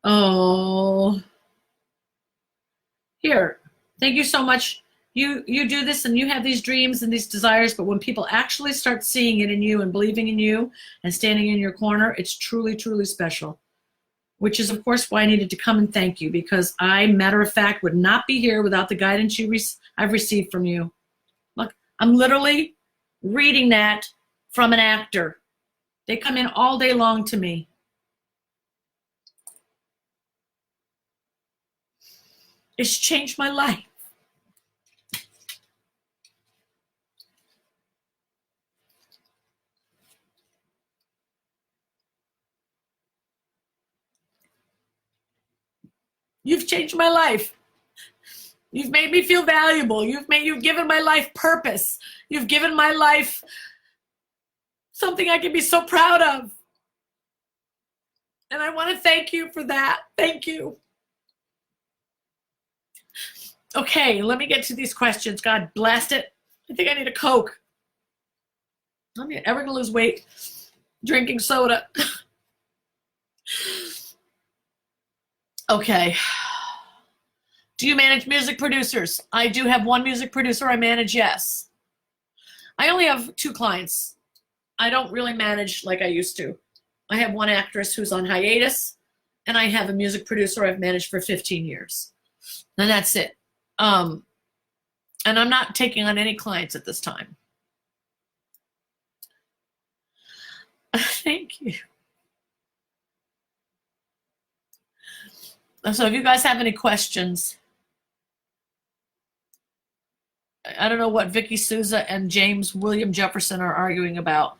Oh. Here. Thank you so much. You do this and you have these dreams and these desires, but when people actually start seeing it in you and believing in you and standing in your corner, it's truly, truly special. Which is, of course, why I needed to come and thank you, because I, matter of fact, would not be here without the guidance I've received from you. Look, I'm literally reading that from an actor. They come in all day long to me. It's changed my life. You've changed my life. You've made me feel valuable. You've given my life purpose. You've given my life something I can be so proud of. And I want to thank you for that. Thank you. Okay, let me get to these questions. God blast it. I think I need a Coke. I'm ever going to lose weight drinking soda. Okay. Do you manage music producers? I do have one music producer I manage, yes. I only have 2 clients. I don't really manage like I used to. I have one actress who's on hiatus, and I have a music producer I've managed for 15 years. And that's it. And I'm not taking on any clients at this time. Thank you. So if you guys have any questions, I don't know what Vicky Souza and James William Jefferson are arguing about.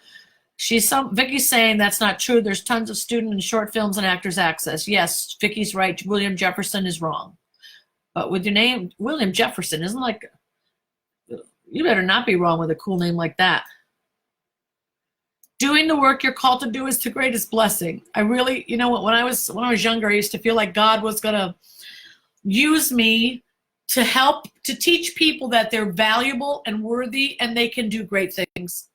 Vicky's saying that's not true. There's tons of student and short films and actors access. Yes, Vicky's right. William Jefferson is wrong. But with your name, William Jefferson, isn't like, you better not be wrong with a cool name like that. Doing the work you're called to do is the greatest blessing. I really, you know what, when I was younger, I used to feel like God was gonna use me to help, to teach people that they're valuable and worthy and they can do great things.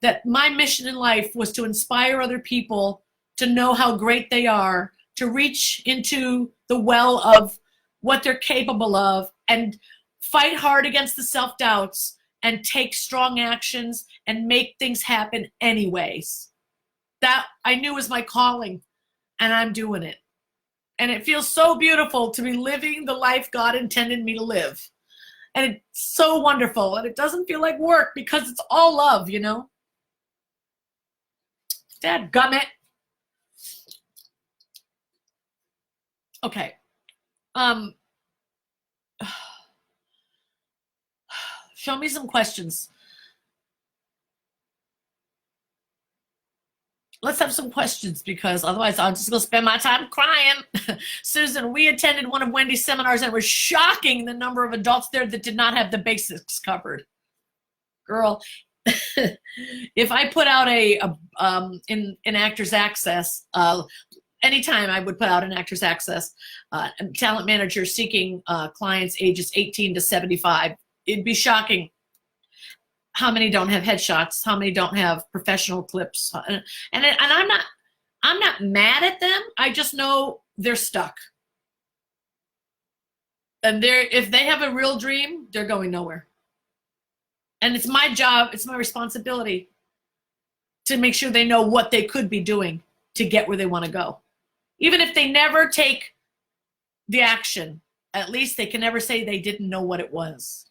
That my mission in life was to inspire other people to know how great they are, to reach into the well of what they're capable of and fight hard against the self-doubts and take strong actions and make things happen anyways. That I knew was my calling, and I'm doing it. And it feels so beautiful to be living the life God intended me to live. And it's so wonderful, and it doesn't feel like work because it's all love, you know? Dadgummit. Okay. Show me some questions. Let's have some questions, because otherwise I'm just going to spend my time crying. Susan, we attended one of Wendy's seminars and it was shocking the number of adults there that did not have the basics covered. Girl, if I put out in Actors Access, anytime I would put out an Actors Access, talent manager seeking clients ages 18 to 75, it'd be shocking how many don't have headshots, how many don't have professional clips, and I'm not mad at them. I just know they're stuck, and if they have a real dream, they're going nowhere. And it's my job, it's my responsibility to make sure they know what they could be doing to get where they want to go. Even if they never take the action, at least they can never say they didn't know what it was.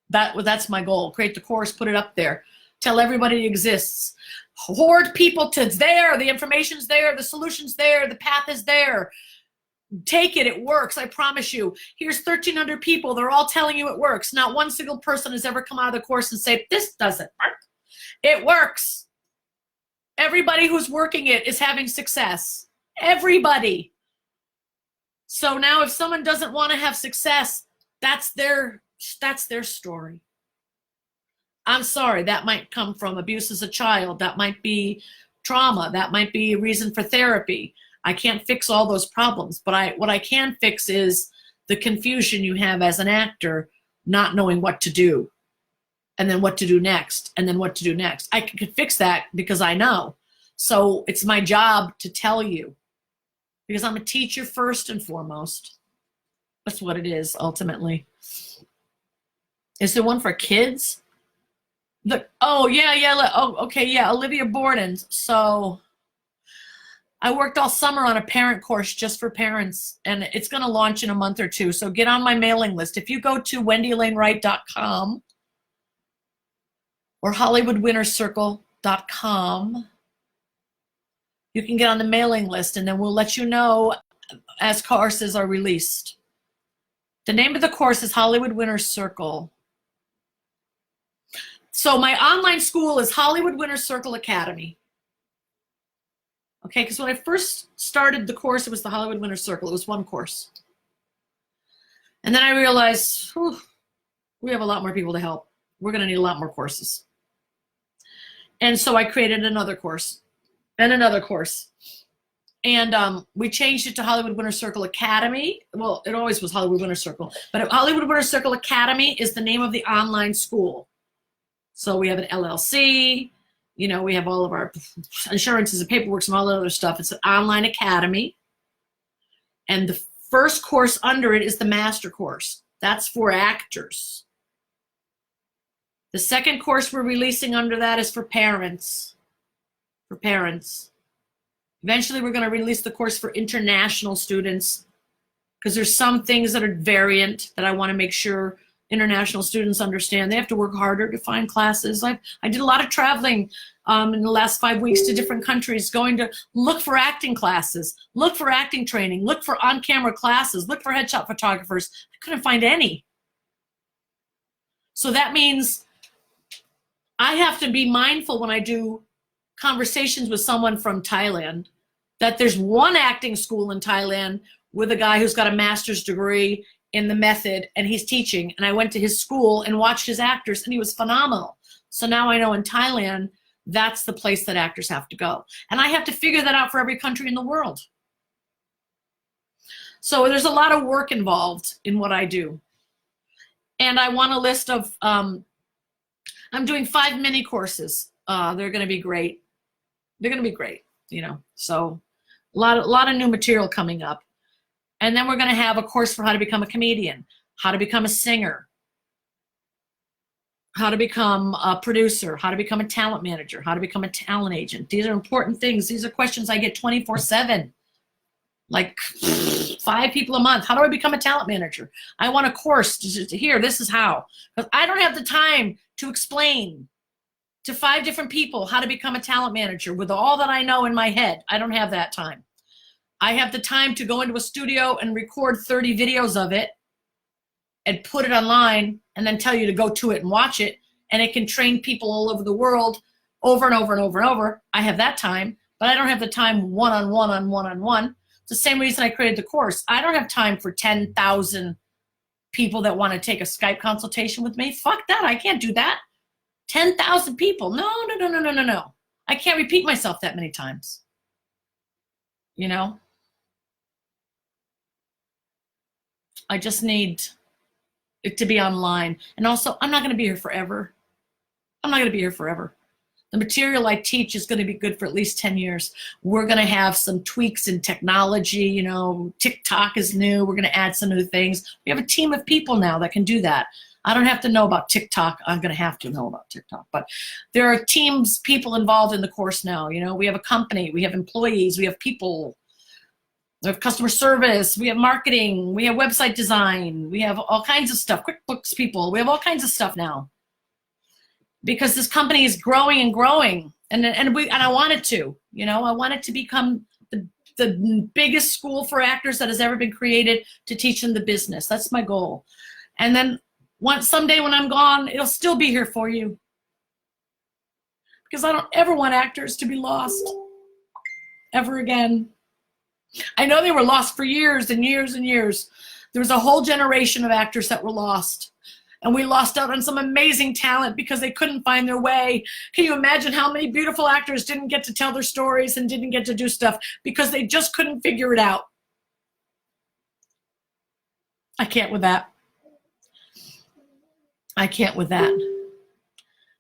That's my goal. Create the course, put it up there. Tell everybody it exists. Hoard people to it's there. The information's there. The solution's there. The path is there. Take it. It works. I promise you. Here's 1,300 people. They're all telling you it works. Not one single person has ever come out of the course and say, this doesn't work. It works. Everybody who's working it is having success. Everybody. So now if someone doesn't want to have success, that's their story. I'm sorry, that might come from abuse as a child. That might be trauma. That might be a reason for therapy. I can't fix all those problems, but what I can fix is the confusion you have as an actor, not knowing what to do, and then what to do next, and then what to do next. I can fix that because I know. So it's my job to tell you, because I'm a teacher first and foremost. That's what it is, ultimately. Is there one for kids? Olivia Borden's. So I worked all summer on a parent course just for parents, and it's going to launch in a month or two. So get on my mailing list. If you go to wendyalaneWright.com or HollywoodWinnerCircle.com, you can get on the mailing list, and then we'll let you know as courses are released. The name of the course is Hollywood Winners Circle. So my online school is Hollywood Winners Circle Academy. Okay, because when I first started the course, it was the Hollywood Winners Circle. It was one course. And then I realized, we have a lot more people to help. We're going to need a lot more courses. And so I created another course and another course. And we changed it to Hollywood Winners Circle Academy. Well, it always was Hollywood Winners Circle. But Hollywood Winners Circle Academy is the name of the online school. So we have an LLC. You know, we have all of our insurances and paperwork and all that other stuff. It's an online academy. And the first course under it is the master course. That's for actors. The second course we're releasing under that is for parents. For parents. Eventually, we're going to release the course for international students, because there's some things that are variant that I want to make sure international students understand. They have to work harder to find classes. I did a lot of traveling in the last 5 weeks to different countries, going to look for acting classes, look for acting training, look for on-camera classes, look for headshot photographers. I couldn't find any. So that means I have to be mindful when I do conversations with someone from Thailand that there's one acting school in Thailand with a guy who's got a master's degree in the method, and he's teaching. And I went to his school and watched his actors, and he was phenomenal. So now I know in Thailand, that's the place that actors have to go. And I have to figure that out for every country in the world. So there's a lot of work involved in what I do. And I want a list of, I'm doing 5 mini courses. They're going to be great. They're going to be great, you know. So a lot of new material coming up. And then we're going to have a course for how to become a comedian, how to become a singer, how to become a producer, how to become a talent manager, how to become a talent agent. These are important things. These are questions I get 24/7. Like 5 people a month. How do I become a talent manager? I want a course to hear, this is how. Because I don't have the time to explain to 5 different people how to become a talent manager with all that I know in my head. I don't have that time. I have the time to go into a studio and record 30 videos of it and put it online and then tell you to go to it and watch it. And it can train people all over the world over and over and over and over. I have that time, but I don't have the time one-on-one. It's the same reason I created the course. I don't have time for 10,000 people that want to take a Skype consultation with me. Fuck that. I can't do that. 10,000 people. No. I can't repeat myself that many times. You know? I just need it to be online. And also, I'm not going to be here forever. I'm not going to be here forever. The material I teach is going to be good for at least 10 years. We're going to have some tweaks in technology. You know, TikTok is new. We're going to add some new things. We have a team of people now that can do that. I don't have to know about TikTok. I'm going to have to know about TikTok. But there are teams, people involved in the course now. You know, we have a company. We have employees. We have people. We have customer service, we have marketing, we have website design, we have all kinds of stuff, QuickBooks people, we have all kinds of stuff now. because this company is growing and growing, and I want it to, I want it to become the biggest school for actors that has ever been created to teach them the business. That's my goal. And then someday when I'm gone, it'll still be here for you, because I don't ever want actors to be lost ever again. I know they were lost for years and years and years. There was a whole generation of actors that were lost, and we lost out on some amazing talent because they couldn't find their way. Can you imagine how many beautiful actors didn't get to tell their stories and didn't get to do stuff because they just couldn't figure it out? I can't with that. I can't with that.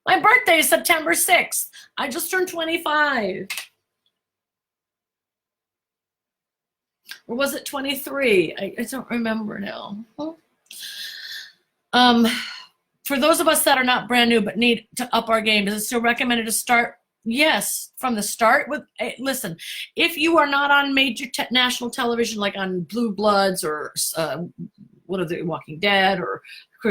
My birthday is September 6th. I just turned 25. Or was it 23? I don't remember now. For those of us that are not brand new but need to up our game, is it still recommended to start? Yes, from the start. Listen, if you are not on major national television, like on Blue Bloods or what are the Walking Dead or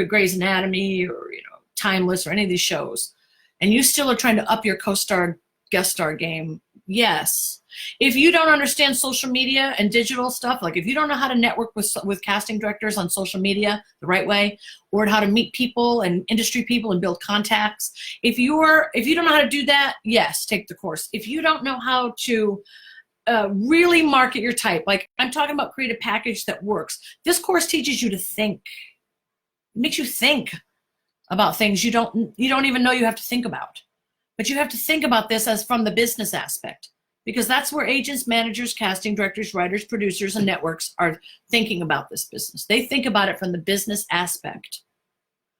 Grey's Anatomy or Timeless or any of these shows, and you still are trying to up your co-star guest star game, yes. If you don't understand social media and digital stuff, like if you don't know how to network with casting directors on social media the right way, or how to meet people and industry people and build contacts, if you don't know how to do that, yes, take the course. If you don't know how to really market your type, like I'm talking about, create a package that works. This course teaches you to think. It makes you think about things you don't even know you have to think about. But you have to think about this as from the business aspect, because that's where agents, managers, casting directors, writers, producers, and networks are thinking about this business. They think about it from the business aspect.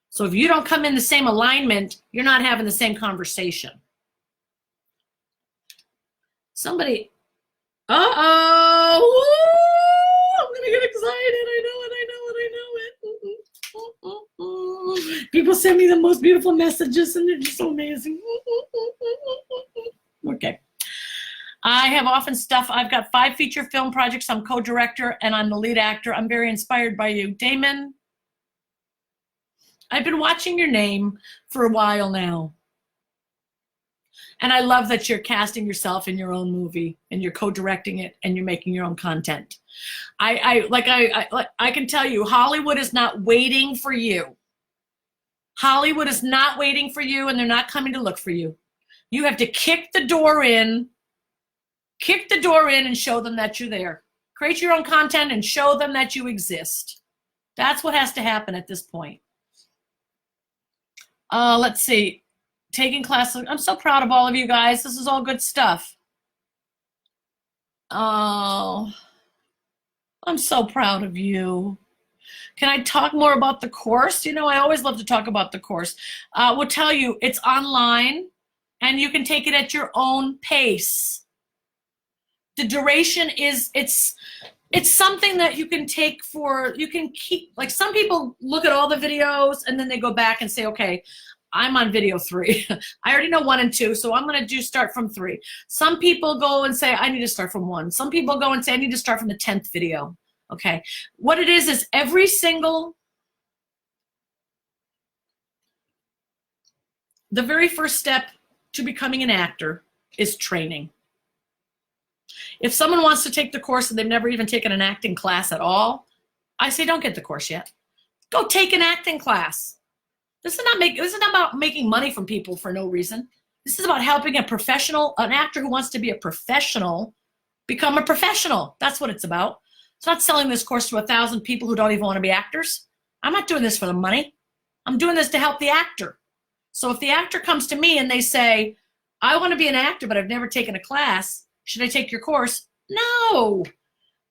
So if you don't come in the same alignment, you're not having the same conversation. Somebody, uh-oh, I'm gonna get excited. I know it. People send me the most beautiful messages, and they're just so amazing. Okay. I have often stuff. I've got 5 feature film projects. I'm co-director, and I'm the lead actor. I'm very inspired by you. Damon, I've been watching your name for a while now. And I love that you're casting yourself in your own movie, and you're co-directing it, and you're making your own content. I can tell you, Hollywood is not waiting for you. Hollywood is not waiting for you, and they're not coming to look for you. You have to kick the door in and show them that you're there. Create your own content and show them that you exist. That's what has to happen at this point. Let's see. Taking classes. I'm so proud of all of you guys. This is all good stuff. Oh, I'm so proud of you. Can I talk more about the course? I always love to talk about the course. We'll tell you, it's online, and you can take it at your own pace. The duration is, it's something that you can take you can keep, like some people look at all the videos and then they go back and say, okay, I'm on video 3. I already know 1 and 2, so I'm going to start from 3. Some people go and say, I need to start from 1. Some people go and say, I need to start from the 10th video. Okay. What it is every single, the very first step to becoming an actor is training. If someone wants to take the course and they've never even taken an acting class at all, I say, don't get the course yet. Go take an acting class. This is not about making money from people for no reason. This is about helping an actor who wants to be a professional, become a professional. That's what it's about. It's not selling this course to 1,000 people who don't even want to be actors. I'm not doing this for the money. I'm doing this to help the actor. So if the actor comes to me and they say, I want to be an actor, but I've never taken a class, should I take your course? No.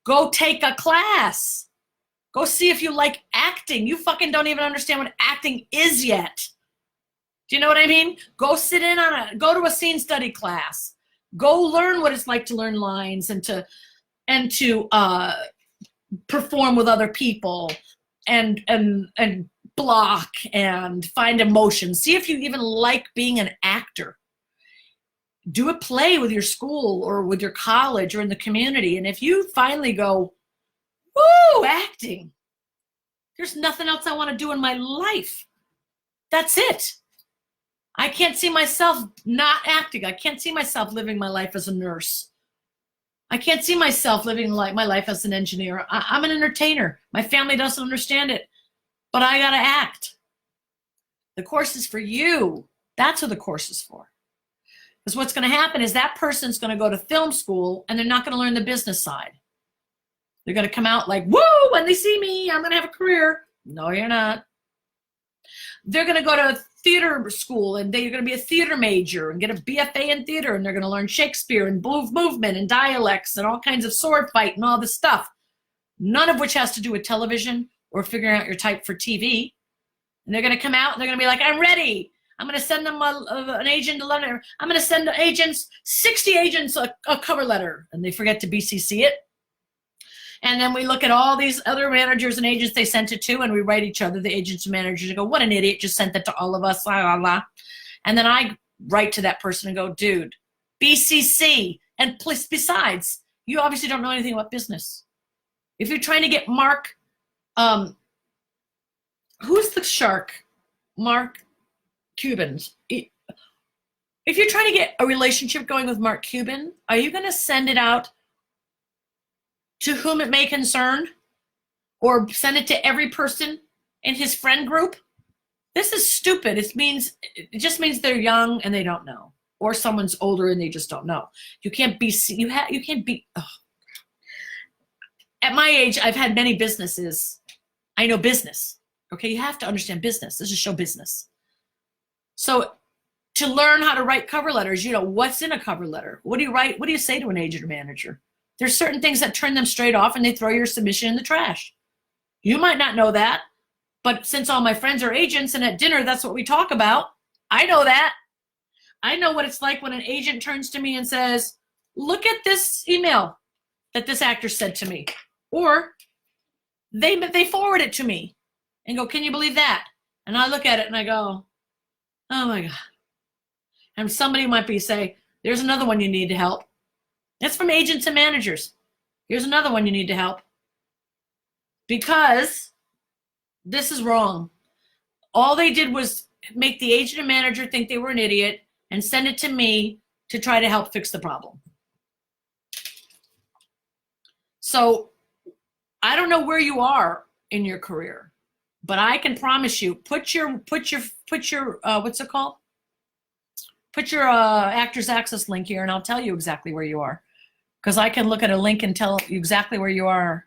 Go take a class. Go see if you like acting. You fucking don't even understand what acting is yet. Do you know what I mean? Go sit in on go to a scene study class. Go learn what it's like to learn lines and to perform with other people and block and find emotion. See if you even like being an actor. Do a play with your school or with your college or in the community. And if you finally go, woo, acting, there's nothing else I want to do in my life. That's it. I can't see myself not acting. I can't see myself living my life as a nurse. I can't see myself living my life as an engineer. I'm an entertainer. My family doesn't understand it, but I got to act. The course is for you. That's what the course is for. Because what's going to happen is that person's going to go to film school and they're not going to learn the business side. They're going to come out like, woo, when they see me, I'm going to have a career. No, you're not. They're going to go to theater school and they're going to be a theater major and get a BFA in theater, and they're going to learn Shakespeare and movement and dialects and all kinds of sword fight and all this stuff, none of which has to do with television or figuring out your type for TV. And they're going to come out and they're going to be like, I'm ready. I'm going to send them an agent a letter. I'm going to send the agents, 60 agents, a cover letter. And they forget to BCC it. And then we look at all these other managers and agents they sent it to, and we write each other, the agents and managers, and go, what an idiot, just sent that to all of us, blah, blah, blah. And then I write to that person and go, dude, BCC. And besides, you obviously don't know anything about business. If you're trying to get Mark, who's the shark? Mark Cuban. If you're trying to get a relationship going with Mark Cuban, are you going to send it out to whom it may concern, or send it to every person in his friend group? This is stupid. It just means they're young and they don't know, or someone's older and they just don't know. You can't be. You can't be. Oh. At my age, I've had many businesses. I know business. Okay, you have to understand business. This is show business. So, to learn how to write cover letters, you know what's in a cover letter. What do you write? What do you say to an agent or manager? There's certain things that turn them straight off and they throw your submission in the trash. You might not know that, but since all my friends are agents and at dinner, that's what we talk about. I know that. I know what it's like when an agent turns to me and says, look at this email that this actor sent to me. Or they forward it to me and go, can you believe that? And I look at it and I go, oh my God. And somebody might say, there's another one you need to help. That's from agents and managers. Here's another one you need to help. Because this is wrong. All they did was make the agent and manager think they were an idiot and send it to me to try to help fix the problem. So I don't know where you are in your career, but I can promise you, put your what's it called? Put your Actors Access link here and I'll tell you exactly where you are. Because I can look at a link and tell you exactly where you are.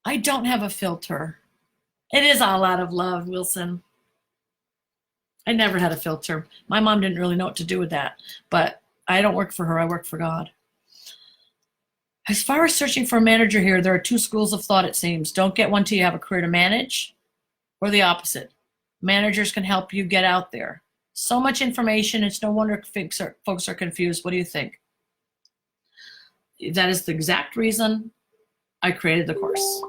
I don't have a filter. It is all out of love, Wilson. I never had a filter. My mom didn't really know what to do with that. But I don't work for her. I work for God. As far as searching for a manager here, there are two schools of thought, it seems. Don't get one till you have a career to manage, or the opposite. Managers can help you get out there. So much information, it's no wonder folks are confused. What do you think? That is the exact reason I created the course.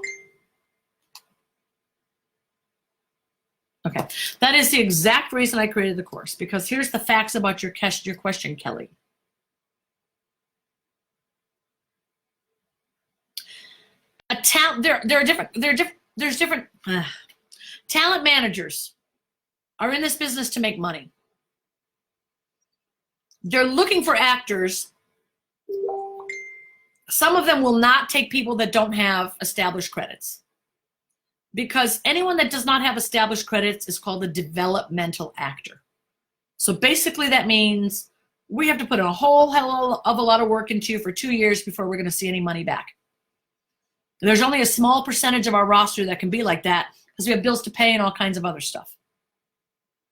Okay, that is the exact reason I created the course, because here's the facts about your question, Kelly. There's different talent managers are in this business to make money. They're looking for actors. Some of them will not take people that don't have established credits, because anyone that does not have established credits is called a developmental actor. So basically that means we have to put a whole hell of a lot of work into you for 2 years before we're going to see any money back. And there's only a small percentage of our roster that can be like that, because we have bills to pay and all kinds of other stuff,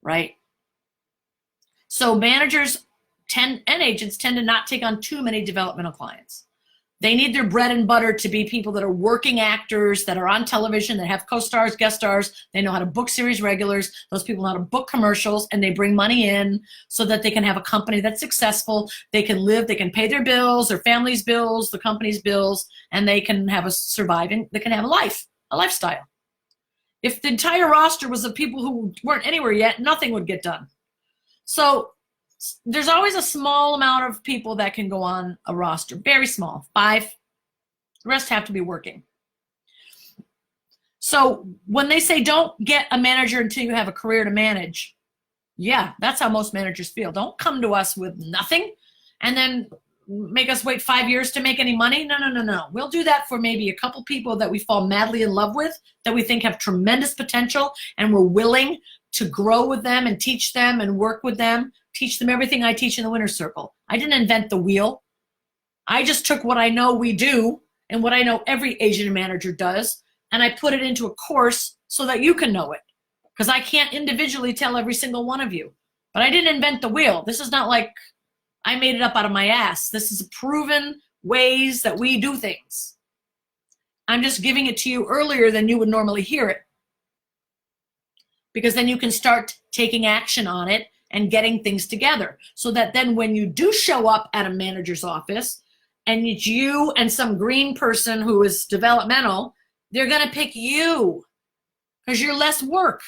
right? So managers and agents tend to not take on too many developmental clients. They need their bread and butter to be people that are working actors, that are on television, that have co-stars, guest stars. They know how to book series regulars. Those people know how to book commercials, and they bring money in so that they can have a company that's successful. They can live, they can pay their bills, their family's bills, the company's bills, and they can have they can have a lifestyle. If the entire roster was of people who weren't anywhere yet, nothing would get done. So there's always a small amount of people that can go on a roster, very small, 5. The rest have to be working. So when they say don't get a manager until you have a career to manage, Yeah, that's how most managers feel. Don't come to us with nothing and then make us wait 5 years to make any money. No, no, no, no. We'll do that for maybe a couple people that we fall madly in love with, that we think have tremendous potential, and we're willing to grow with them and teach them and work with them, teach them everything I teach in the Winner's Circle. I didn't invent the wheel. I just took what I know we do and what I know every agent and manager does, and I put it into a course so that you can know it. Because I can't individually tell every single one of you. But I didn't invent the wheel. This is not like I made it up out of my ass. This is proven ways that we do things. I'm just giving it to you earlier than you would normally hear it. Because then you can start taking action on it and getting things together. So that then when you do show up at a manager's office and it's you and some green person who is developmental, they're going to pick you because you're less work.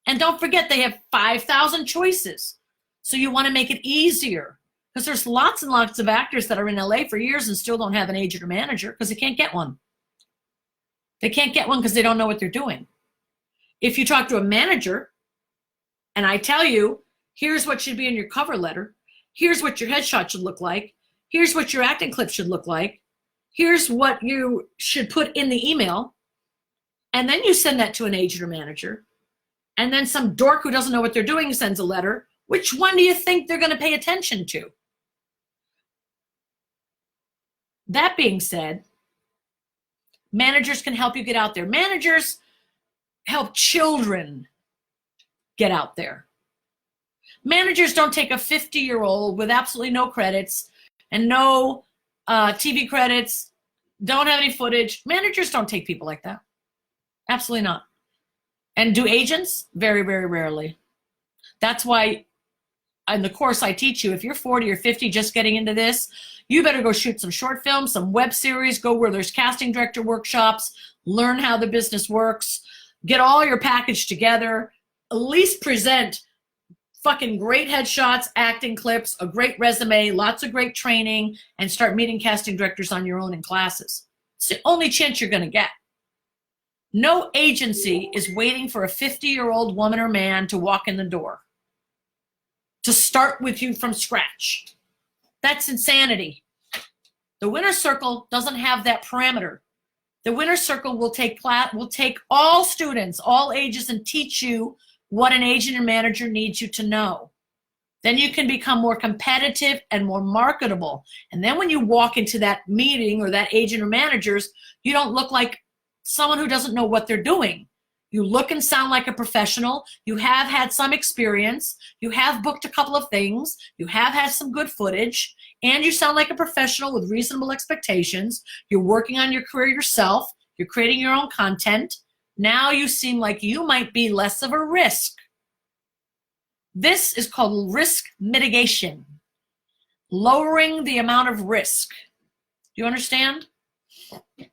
And don't forget, they have 5,000 choices. So you want to make it easier. Because there's lots and lots of actors that are in LA for years and still don't have an agent or manager because they can't get one. They can't get one because they don't know what they're doing. If you talk to a manager and I tell you, here's what should be in your cover letter, here's what your headshot should look like, here's what your acting clip should look like, here's what you should put in the email, and then you send that to an agent or manager, and then some dork who doesn't know what they're doing sends a letter, which one do you think they're going to pay attention to? That being said, managers can help you get out there. Managers help children get out there. Managers don't take a 50-year-old with absolutely no credits and no TV credits, don't have any footage. Managers don't take people like that. Absolutely not. And do agents? Very, very rarely. That's why in the course I teach you, if you're 40 or 50 just getting into this, you better go shoot some short films, some web series, go where there's casting director workshops, learn how the business works, get all your package together, at least present fucking great headshots, acting clips, a great resume, lots of great training, and start meeting casting directors on your own in classes. It's the only chance you're going to get. No agency is waiting for a 50-year-old woman or man to walk in the door, to start with you from scratch. That's insanity. The Winner's Circle doesn't have that parameter. The Winner's Circle will take all students, all ages, and teach you what an agent or manager needs you to know. Then you can become more competitive and more marketable. And then when you walk into that meeting or that agent or managers, you don't look like someone who doesn't know what they're doing. You look and sound like a professional. You have had some experience. You have booked a couple of things. You have had some good footage. And you sound like a professional with reasonable expectations. You're working on your career yourself. You're creating your own content. Now you seem like you might be less of a risk. This is called risk mitigation. Lowering the amount of risk. Do you understand? I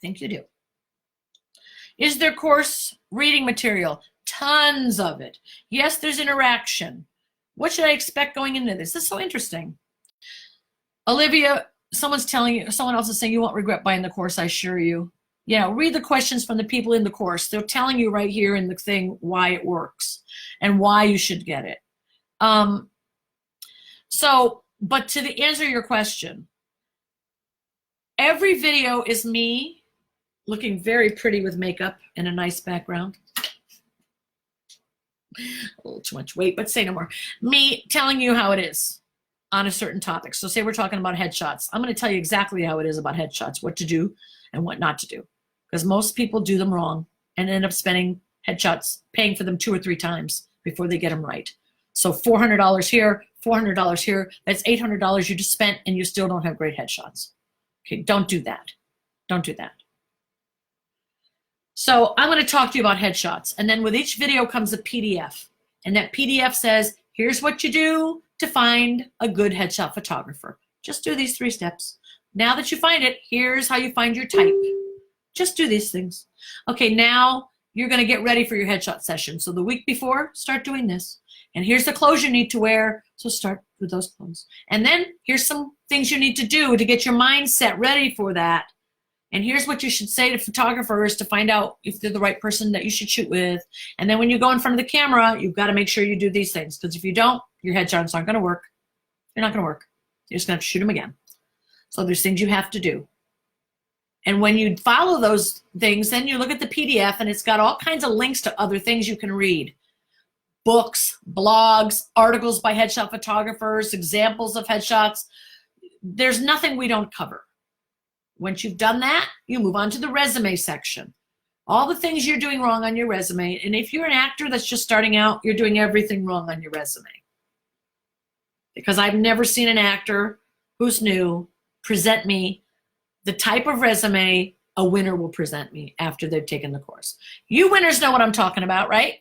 think you do. Is there course reading material? Tons of it. Yes, there's interaction. What should I expect going into this? This is so interesting. Olivia, someone else is saying you won't regret buying the course, I assure you. Yeah, read the questions from the people in the course. They're telling you right here in the thing why it works and why you should get it. But to answer your question, every video is me looking very pretty with makeup and a nice background. A little too much weight, but say no more. Me telling you how it is on a certain topic. So say we're talking about headshots. I'm going to tell you exactly how it is about headshots, what to do and what not to do. Because most people do them wrong and end up spending headshots, paying for them 2 or 3 times before they get them right. So $400 here, $400 here, that's $800 you just spent and you still don't have great headshots. Okay, don't do that. Don't do that. So I'm going to talk to you about headshots. And then with each video comes a PDF. And that PDF says, here's what you do to find a good headshot photographer. Just do these 3 steps. Now that you find it, here's how you find your type. Just do these things. Okay, now you're going to get ready for your headshot session. So the week before, start doing this. And here's the clothes you need to wear. So start with those clothes. And then here's some things you need to do to get your mindset ready for that. And here's what you should say to photographers to find out if they're the right person that you should shoot with. And then when you go in front of the camera, you've got to make sure you do these things, because if you don't, your headshots aren't going to work. They're not going to work. You're just going to have to shoot them again. So there's things you have to do. And when you follow those things, then you look at the PDF, and it's got all kinds of links to other things you can read. Books, blogs, articles by headshot photographers, examples of headshots. There's nothing we don't cover. Once you've done that, you move on to the resume section. All the things you're doing wrong on your resume. And if you're an actor that's just starting out, you're doing everything wrong on your resume. Because I've never seen an actor who's new present me the type of resume a winner will present me after they've taken the course. You winners know what I'm talking about, right?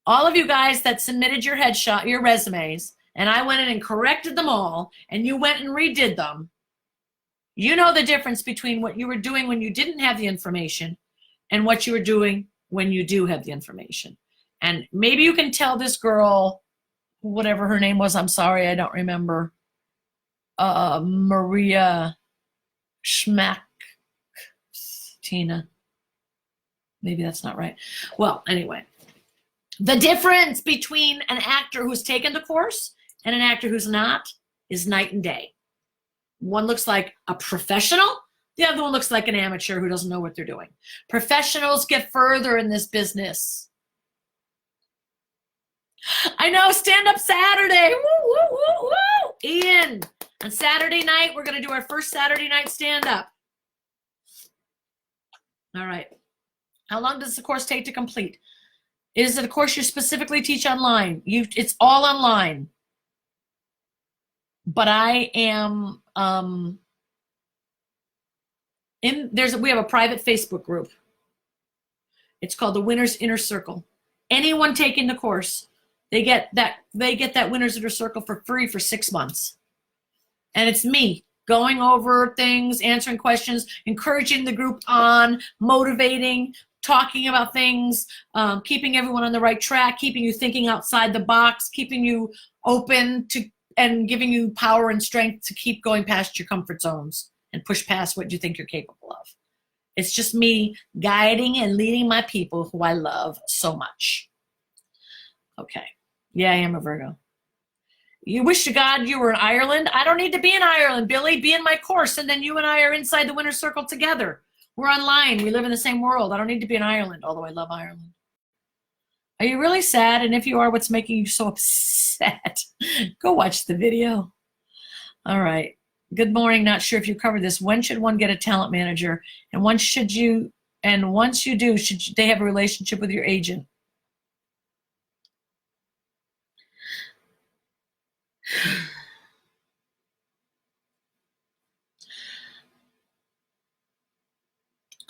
All of you guys that submitted your headshot, your resumes, and I went in and corrected them all, and you went and redid them, you know the difference between what you were doing when you didn't have the information and what you were doing when you do have the information. And maybe you can tell this girl, whatever her name was, I'm sorry, I don't remember, Maria Schmack, Tina. Maybe that's not right. Well, anyway, the difference between an actor who's taken the course and an actor who's not is night and day. One looks like a professional. The other one looks like an amateur who doesn't know what they're doing. Professionals get further in this business. I know, Stand Up Saturday. Woo, woo, woo, woo. Ian, on Saturday night, we're going to do our first Saturday night stand-up. All right. How long does the course take to complete? Is it a course you specifically teach online? It's all online. But I am we have a private Facebook group. It's called the Winner's Inner Circle. Anyone taking the course, they get that Winner's Inner Circle for free for 6 months. And it's me going over things, answering questions, encouraging the group on, motivating, talking about things, keeping everyone on the right track, keeping you thinking outside the box, keeping you open to and giving you power and strength to keep going past your comfort zones and push past what you think you're capable of. It's just me guiding and leading my people who I love so much. Okay. Yeah, I am a Virgo. You wish to God you were in Ireland. I don't need to be in Ireland, Billy. Be in my course, and then you and I are inside the Winner's Circle together. We're online. We live in the same world. I don't need to be in Ireland, although I love Ireland. Are you really sad? And if you are, what's making you so upset? Go watch the video. All right. Good morning. Not sure if you covered this. When should one get a talent manager? And once you do, should they have a relationship with your agent?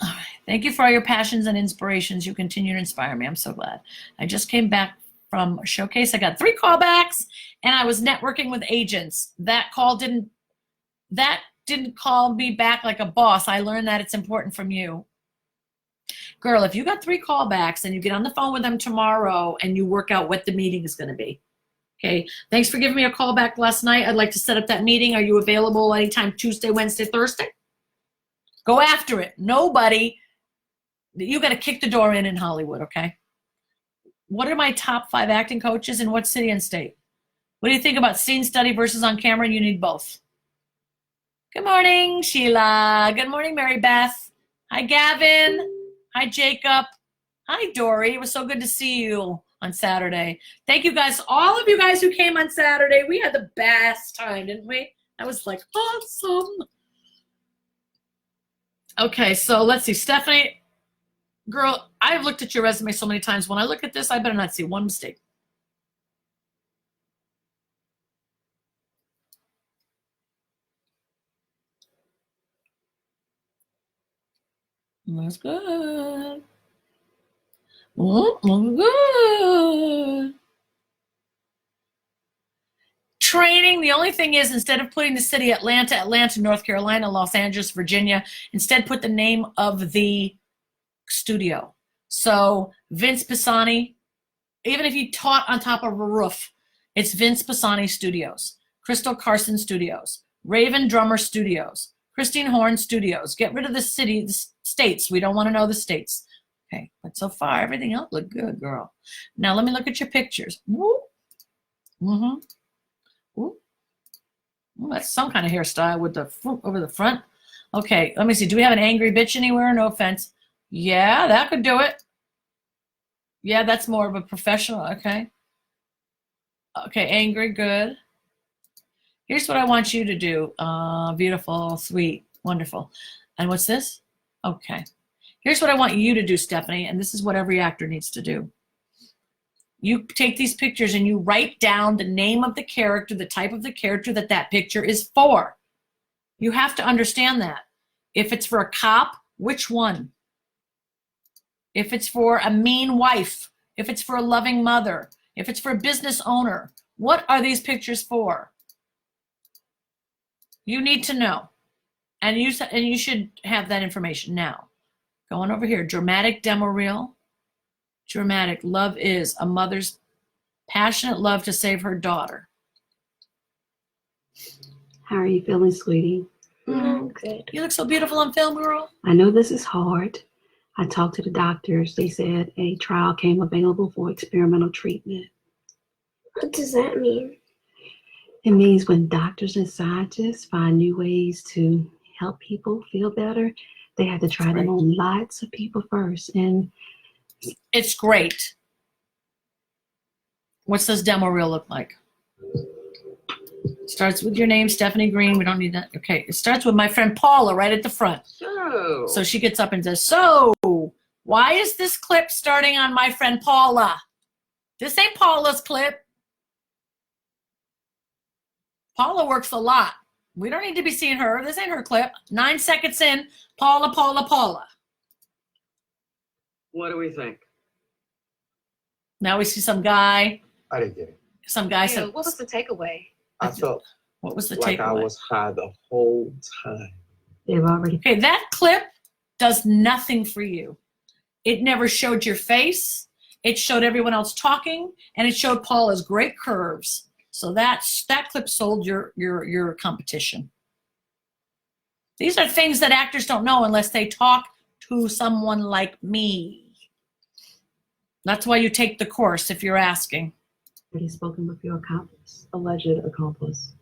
All right. Thank you for all your passions and inspirations. You continue to inspire me. I'm so glad. I just came back from a showcase. I got 3 callbacks, and I was networking with agents. That didn't call me back like a boss. I learned that it's important from you. Girl, if you got 3 callbacks and you get on the phone with them tomorrow and you work out what the meeting is going to be. Okay. Thanks for giving me a call back last night. I'd like to set up that meeting. Are you available anytime Tuesday, Wednesday, Thursday? Go after it. You got to kick the door in Hollywood, okay? What are my top 5 acting coaches in what city and state? What do you think about scene study versus on camera? You need both. Good morning, Sheila. Good morning, Mary Beth. Hi, Gavin. Hi, Jacob. Hi, Dory. It was so good to see you on Saturday. Thank you guys, all of you guys who came on Saturday. We had the best time, didn't we? That was like awesome. Okay, so let's see. Stephanie, girl, I've looked at your resume so many times. When I look at this, I better not see one mistake. That's good. Good. Training, the only thing is, instead of putting the city Atlanta, North Carolina, Los Angeles, Virginia, instead put the name of the studio. So Vince Pisani, even if you taught on top of a roof, it's Vince Pisani Studios, Crystal Carson Studios, Raven Drummer Studios, Christine Horn Studios. Get rid of the city, the states. We don't want to know the states. Okay, but so far, everything else looked good, girl. Now, let me look at your pictures. Woo. Mm-hmm. Ooh. Ooh, that's some kind of hairstyle with the over the front. Okay, let me see. Do we have an angry bitch anywhere? No offense. Yeah, that could do it. Yeah, that's more of a professional. Okay. Okay, angry, good. Here's what I want you to do. Beautiful, sweet, wonderful. And what's this? Okay. Here's what I want you to do, Stephanie, and this is what every actor needs to do. You take these pictures and you write down the name of the character, the type of the character that that picture is for. You have to understand that. If it's for a cop, which one? If it's for a mean wife, if it's for a loving mother, if it's for a business owner, what are these pictures for? You need to know. And you should have that information now. Going over here, dramatic demo reel. Dramatic, love is a mother's passionate love to save her daughter. How are you feeling, sweetie? Good. You look so beautiful on film, girl. I know this is hard. I talked to the doctors. They said a trial came available for experimental treatment. What does that mean? It means when doctors and scientists find new ways to help people feel better, they have to try them on lots of people first. And it's great. What's this demo reel look like? Starts with your name, Stephanie Green. We don't need that. Okay, it starts with my friend Paula right at the front. So she gets up and says, so why is this clip starting on my friend Paula? This ain't Paula's clip. Paula works a lot. We don't need to be seeing her. This ain't her clip. 9 seconds in, Paula. What do we think? Now we see some guy. I didn't get it. Some guy said, What was the takeaway? I felt what was the like I takeaway? was high the whole time. they've already. Okay, that clip does nothing for you. It never showed your face. It showed everyone else talking, and it showed Paula's great curves. So that clip sold your competition. These are things that actors don't know unless they talk to someone like me. That's why you take the course if you're asking. Already spoken with your accomplice. Alleged accomplice.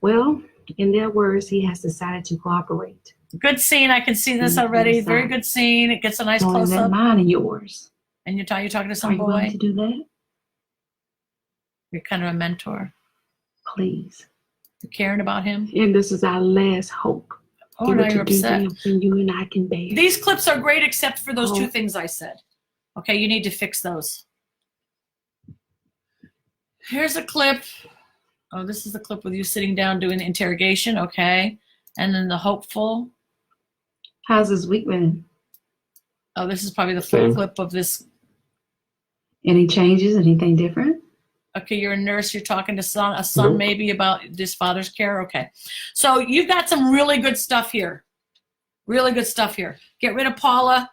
Well, in their words, he has decided to cooperate. Good scene. I can see this already. Very good scene. It gets a nice Knowing that close-up. mine and yours. And you're talking to Are some you willing boy. to do that? You're kind of a mentor. Please. You're caring about him. And this is our last hope. Oh, now you're upset. And you and I can bear. These clips are great except for those Oh. two things I said. Okay, you need to fix those. Here's a clip. Oh, this is the clip with you sitting down doing the interrogation. Okay. And then the hopeful. How's this week been? Oh, this is probably the full Same. clip of this. Any changes? Anything different? Okay, you're a nurse. You're talking to a son Nope. maybe about this father's care. Okay. So you've got some really good stuff here. Really good stuff here. Get rid of Paula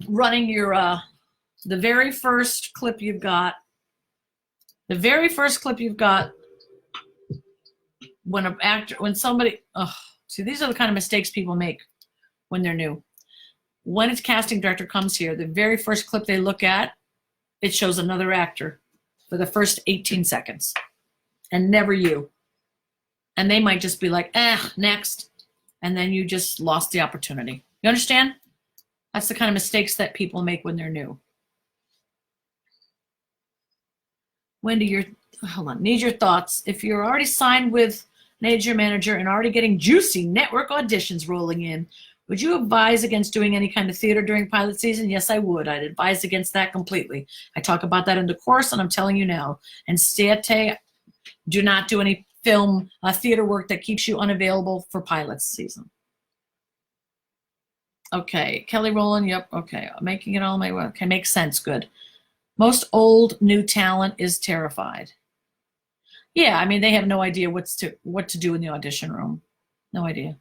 running your, the very first clip you've got. The very first clip you've got when an actor, when somebody, see, these are the kind of mistakes people make when they're new. When a casting director comes here, the very first clip they look at, it shows another actor for the first 18 seconds and never you. And they might just be like, next. And then you just lost the opportunity. You understand? That's the kind of mistakes that people make when they're new. Wendy, hold on, need your thoughts. If you're already signed with an agent manager and already getting juicy network auditions rolling in, would you advise against doing any kind of theater during pilot season? Yes, I would. I'd advise against that completely. I talk about that in the course, and I'm telling you now. And Siete, do not do any film theater work that keeps you unavailable for pilot season. Okay, Kelly Rowland, yep, okay. Making it all my way. Okay, makes sense, good. Most old new talent is terrified. Yeah, I mean, they have no idea what to do in the audition room. No idea.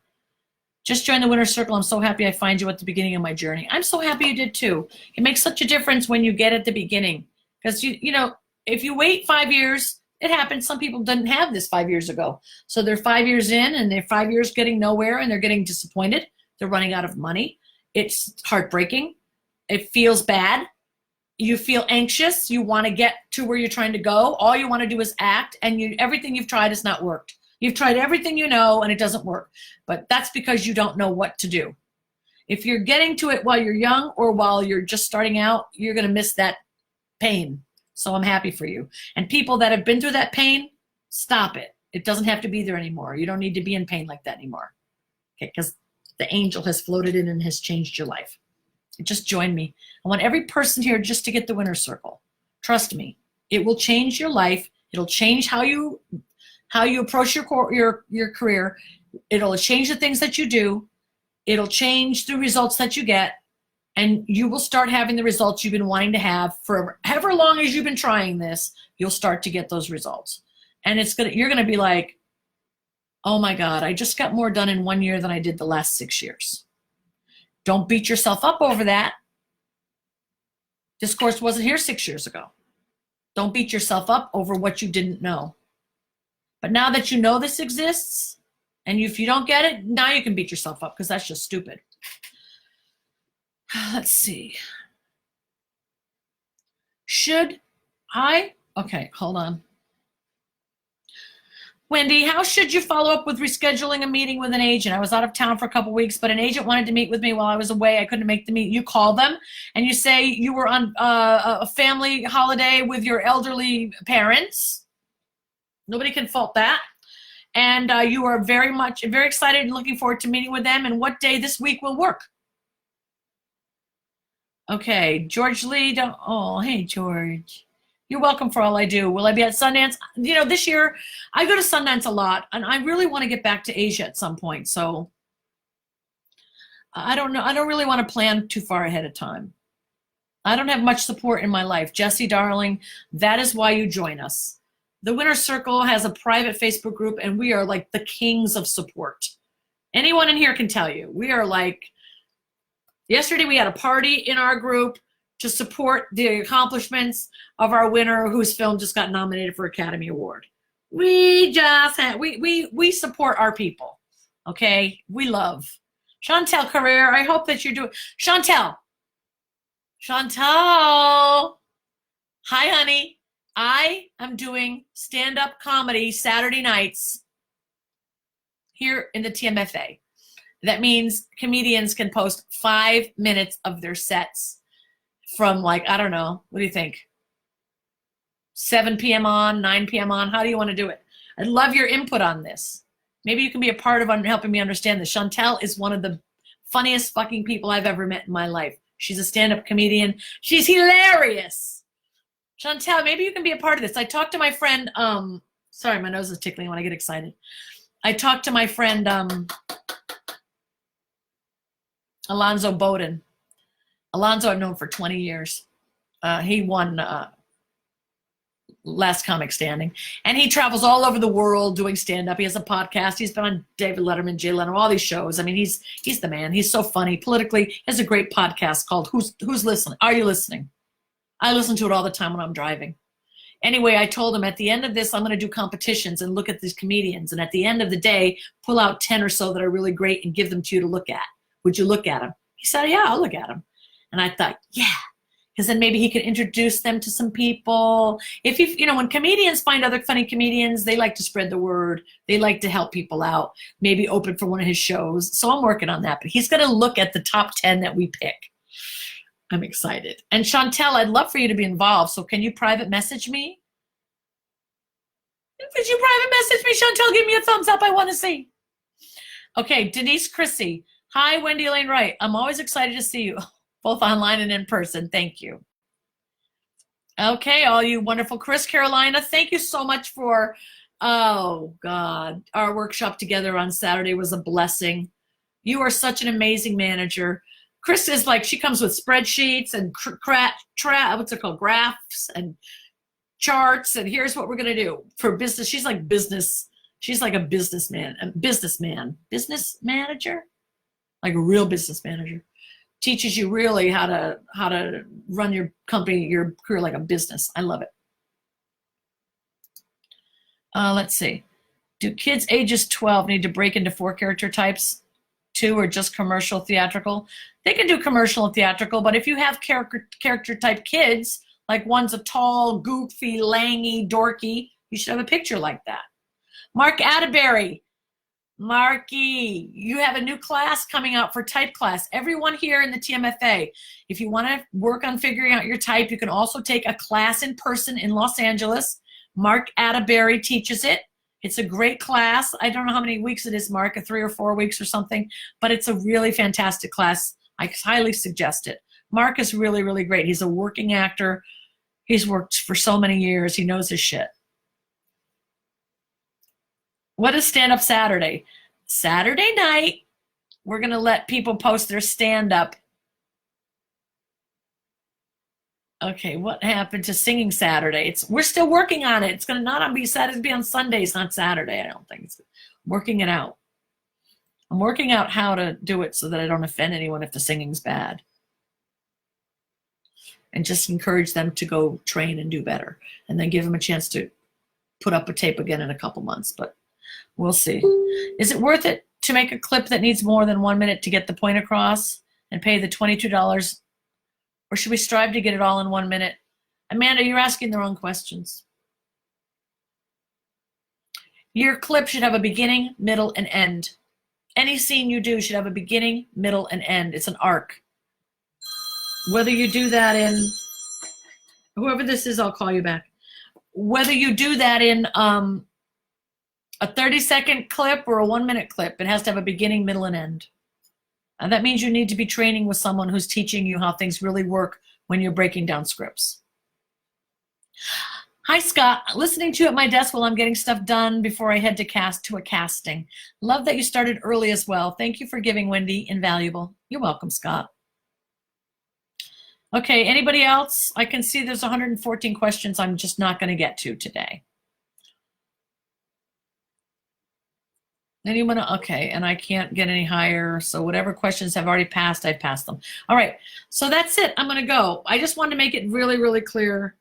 Just join the winner's circle. I'm so happy I find you at the beginning of my journey. I'm so happy you did too. It makes such a difference when you get at the beginning. Because you know, if you wait 5 years, It happens. Some people didn't have this 5 years ago. So they're 5 years in and they're 5 years getting nowhere and they're getting disappointed. They're running out of money. It's heartbreaking. It feels bad. You feel anxious. You want to get to where you're trying to go. All you want to do is act, and everything you've tried has not worked. You've tried everything you know and it doesn't work. But that's because you don't know what to do. If you're getting to it while you're young or while you're just starting out, you're going to miss that pain. So I'm happy for you. And people that have been through that pain, stop it. It doesn't have to be there anymore. You don't need to be in pain like that anymore. Okay, because the angel has floated in and has changed your life. Just join me. I want every person here just to get the winner's circle. Trust me, it will change your life. It'll change how you approach your career. It'll change the things that you do. It'll change the results that you get, and you will start having the results you've been wanting to have for however long as you've been trying this. You'll start to get those results, and you're gonna be like, oh my God, I just got more done in 1 year than I did the last 6 years. Don't beat yourself up over that. This course wasn't here 6 years ago. Don't beat yourself up over what you didn't know. But now that you know this exists, and if you don't get it, now you can beat yourself up because that's just stupid. Let's see. Okay, hold on. Wendy, how should you follow up with rescheduling a meeting with an agent? I was out of town for a couple weeks, but an agent wanted to meet with me while I was away. I couldn't make the meet. You call them and you say you were on a family holiday with your elderly parents. Nobody can fault that. And you are very excited and looking forward to meeting with them. And what day this week will work? Okay, George Lee. Oh, hey, George. You're welcome for all I do. Will I be at Sundance? You know, this year I go to Sundance a lot, and I really want to get back to Asia at some point. So I don't know. I don't really want to plan too far ahead of time. I don't have much support in my life. Jesse, darling, that is why you join us. The Winner's Circle has a private Facebook group, and we are like the kings of support. Anyone in here can tell you. We are like, yesterday we had a party in our group to support the accomplishments of our winner whose film just got nominated for Academy Award. We support our people, okay? We love. Chantel Carrere, I hope that you're doing. Chantel. Hi, honey. I am doing stand-up comedy Saturday nights here in the TMFA. That means comedians can post 5 minutes of their sets from, like, I don't know, what do you think? 7 p.m. on, 9 p.m. on? How do you want to do it? I'd love your input on this. Maybe you can be a part of helping me understand this. Chantel is one of the funniest fucking people I've ever met in my life. She's a stand-up comedian. She's hilarious. Chantel, maybe you can be a part of this. I talked to my friend, sorry, my nose is tickling when I get excited. I talked to my friend, Alonzo Bowden. Alonzo I've known for 20 years. He won Last Comic Standing. And he travels all over the world doing stand-up. He has a podcast. He's been on David Letterman, Jay Leno, all these shows. I mean, he's the man. He's so funny. Politically, he has a great podcast called Who's Listening? Are You Listening? I listen to it all the time when I'm driving. Anyway, I told him at the end of this, I'm going to do competitions and look at these comedians. And at the end of the day, pull out 10 or so that are really great and give them to you to look at. Would you look at them? He said, yeah, I'll look at them. And I thought, yeah, because then maybe he could introduce them to some people. When comedians find other funny comedians, they like to spread the word. They like to help people out, maybe open for one of his shows. So I'm working on that. But he's going to look at the top 10 that we pick. I'm excited. And Chantel, I'd love for you to be involved. So can you private message me? Could you private message me, Chantel? Give me a thumbs up. I want to see. Okay, Denise Chrissy. Hi, Wendy Alane Wright. I'm always excited to see you, both online and in person. Thank you. Okay, all you wonderful. Chris Carolina, thank you so much for, oh God, our workshop together on Saturday was a blessing. You are such an amazing manager. Chris is like, she comes with spreadsheets and graphs and charts, and here's what we're going to do for business. She's like a business manager, like a real business manager. Teaches you really how to run your company, your career like a business. I love it. Let's see. Do kids ages 12 need to break into 4 character types too, or just commercial theatrical? They can do commercial and theatrical, but if you have character type kids, like one's a tall, goofy, langy, dorky, you should have a picture like that. Mark Atterbury. Marky, you have a new class coming out for type class. Everyone here in the TMFA, if you want to work on figuring out your type, you can also take a class in person in Los Angeles. Mark Atterbury teaches it. It's a great class. I don't know how many weeks it is, Mark, 3 or 4 weeks or something, but it's a really fantastic class. I highly suggest it. Mark is really, really great. He's a working actor. He's worked for so many years. He knows his shit. What is stand-up Saturday? Saturday night, we're going to let people post their stand-up. Okay, what happened to singing Saturday? We're still working on it. It's going to not be Saturday, be on Sundays, not Saturday, I don't think. It's working it out. I'm working out how to do it so that I don't offend anyone if the singing's bad. And just encourage them to go train and do better. And then give them a chance to put up a tape again in a couple months. But we'll see. Is it worth it to make a clip that needs more than 1 minute to get the point across and pay the $22? Or should we strive to get it all in 1 minute? Amanda, you're asking the wrong questions. Your clip should have a beginning, middle, and end. Any scene you do should have a beginning, middle, and end. It's an arc. Whether you do that in, whoever this is, I'll call you back. Whether you do that in a 30-second clip or a 1 minute clip, it has to have a beginning, middle, and end. And that means you need to be training with someone who's teaching you how things really work when you're breaking down scripts. Hi, Scott. Listening to you at my desk while I'm getting stuff done before I head to a casting. Love that you started early as well. Thank you for giving, Wendy. Invaluable. You're welcome, Scott. Okay, anybody else? I can see there's 114 questions I'm just not going to get to today. Anyone? Okay, and I can't get any higher, so whatever questions have already passed, I've passed them. All right, so that's it. I'm going to go. I just wanted to make it really, really clear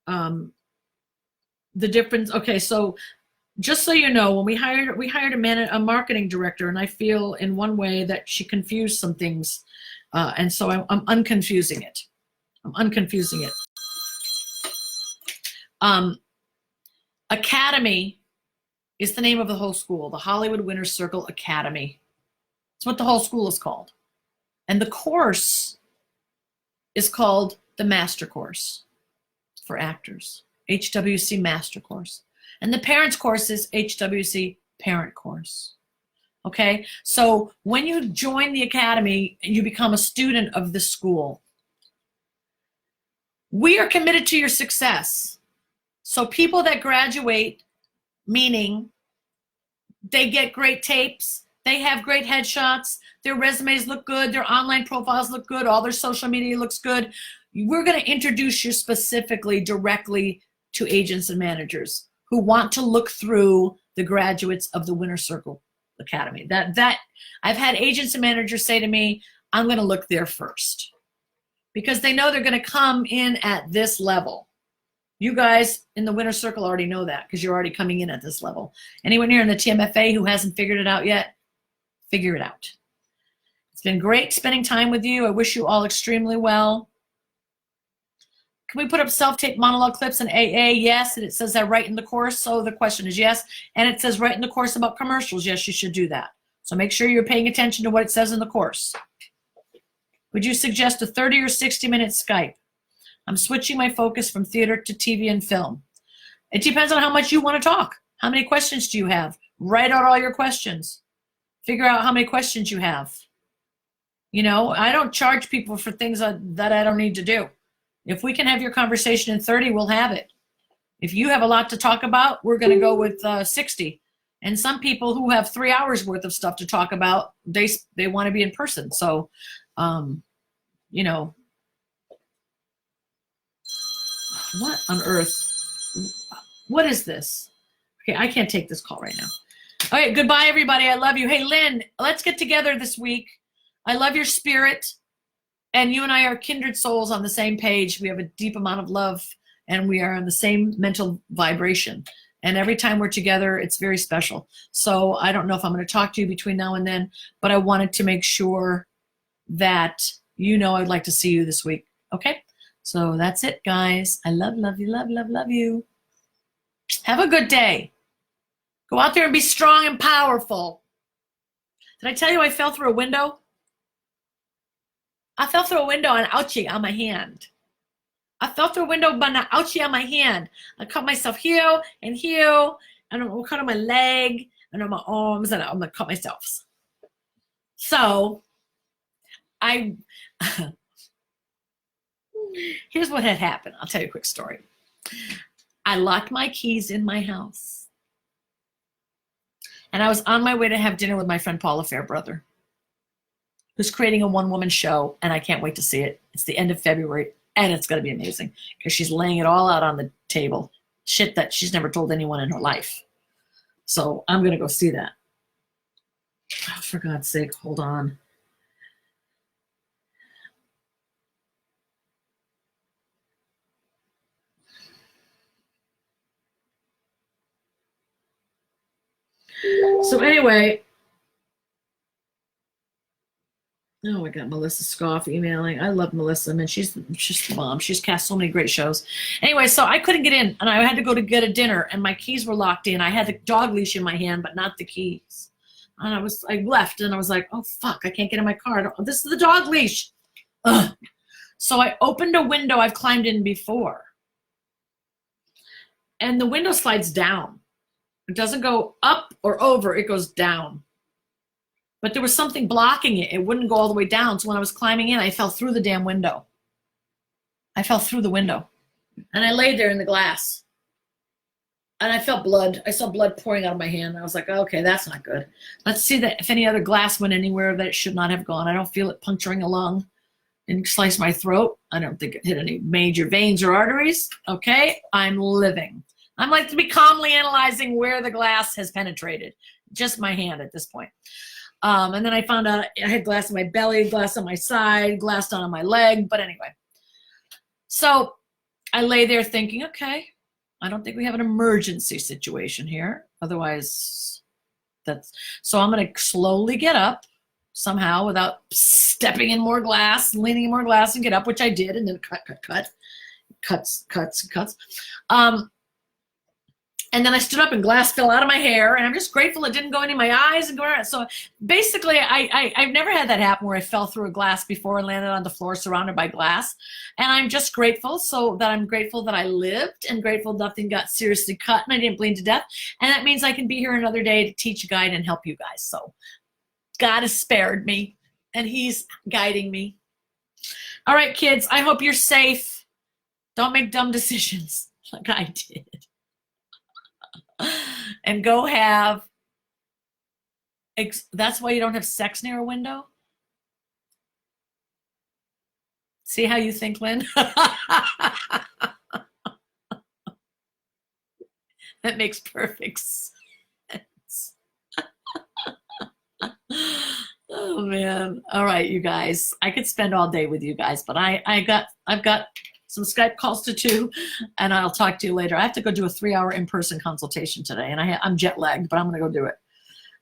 the difference. Okay, so just so you know, when we hired a marketing director, and I feel in one way that she confused some things, and so I'm unconfusing it. I'm unconfusing it. Academy is the name of the whole school, the Hollywood Winner's Circle Academy. It's what the whole school is called. And the course is called the Master Course for actors, HWC Master Course. And the Parents Course is HWC Parent Course. Okay, so when you join the academy, you become a student of the school. We are committed to your success. So people that graduate, meaning they get great tapes, they have great headshots, their resumes look good, their online profiles look good, all their social media looks good. We're going to introduce you specifically directly to agents and managers who want to look through the graduates of the Winner's Circle Academy. That I've had agents and managers say to me, I'm going to look there first, because they know they're going to come in at this level. You guys in the Winner's Circle already know that because you're already coming in at this level. Anyone here in the TMFA who hasn't figured it out yet, figure it out. It's been great spending time with you. I wish you all extremely well. Can we put up self-tape monologue clips in AA? Yes. And it says that right in the course. So the question is yes. And it says right in the course about commercials. Yes, you should do that. So make sure you're paying attention to what it says in the course. Would you suggest a 30 or 60-minute Skype? I'm switching my focus from theater to TV and film. It depends on how much you want to talk. How many questions do you have? Write out all your questions. Figure out how many questions you have. You know, I don't charge people for things that I don't need to do. If we can have your conversation in 30, we'll have it. If you have a lot to talk about, we're going to go with 60. And some people who have 3 hours worth of stuff to talk about, they want to be in person. So, you know, what on earth? What is this? Okay, I can't take this call right now. All right, goodbye, everybody. I love you. Hey, Lynn, let's get together this week. I love your spirit. And you and I are kindred souls on the same page. We have a deep amount of love, and we are on the same mental vibration. And every time we're together, it's very special. So I don't know if I'm going to talk to you between now and then, but I wanted to make sure that you know I'd like to see you this week. Okay? So that's it, guys. I love you. Have a good day. Go out there and be strong and powerful. Did I tell you I fell through a window? I fell through a window and ouchie on my hand. I fell through a window but an ouchie on my hand. I cut myself here, and I'm cut on my leg, and on my arms, and I'm gonna cut myself. So here's what had happened. I'll tell you a quick story. I locked my keys in my house. And I was on my way to have dinner with my friend Paula Fairbrother, who's creating a one-woman show, and I can't wait to see it. It's the end of February, and it's going to be amazing because she's laying it all out on the table. Shit that she's never told anyone in her life. So I'm going to go see that. Oh, for God's sake, hold on. So anyway, oh my God, Melissa Scoff emailing. I love Melissa. I mean, she's the bomb. She's cast so many great shows. Anyway, so I couldn't get in, and I had to go to get a dinner, and my keys were locked in. I had the dog leash in my hand, but not the keys. And I left, and I was like, oh fuck, I can't get in my car. This is the dog leash. Ugh. So I opened a window I've climbed in before, and the window slides down. It doesn't go up or over, it goes down. But there was something blocking it. It wouldn't go all the way down. So when I was climbing in, I fell through the damn window. I fell through the window. And I laid there in the glass. And I felt blood. I saw blood pouring out of my hand. I was like, okay, that's not good. Let's see that if any other glass went anywhere that it should not have gone. I don't feel it puncturing a lung and slice my throat. I don't think it hit any major veins or arteries. Okay, I'm living. I'm like to be calmly analyzing where the glass has penetrated. Just my hand at this point. And then I found out I had glass in my belly, glass on my side, glass down on my leg. But anyway, so I lay there thinking, okay, I don't think we have an emergency situation here. Otherwise, so I'm going to slowly get up somehow without stepping in more glass, leaning in more glass and get up, which I did. And then cuts. And then I stood up and glass fell out of my hair, and I'm just grateful it didn't go into my eyes and go around. So basically, I've never had that happen where I fell through a glass before and landed on the floor surrounded by glass. And I'm just grateful I'm grateful that I lived and grateful nothing got seriously cut and I didn't bleed to death. And that means I can be here another day to teach, guide, and help you guys. So God has spared me, and he's guiding me. All right, kids, I hope you're safe. Don't make dumb decisions like I did. And go have, that's why you don't have sex near a window? See how you think, Lynn? That makes perfect sense. Oh man. All right, you guys. I could spend all day with you guys, but I've got some Skype calls to do, and I'll talk to you later. I have to go do a 3-hour in-person consultation today, and I'm jet lagged, but I'm going to go do it.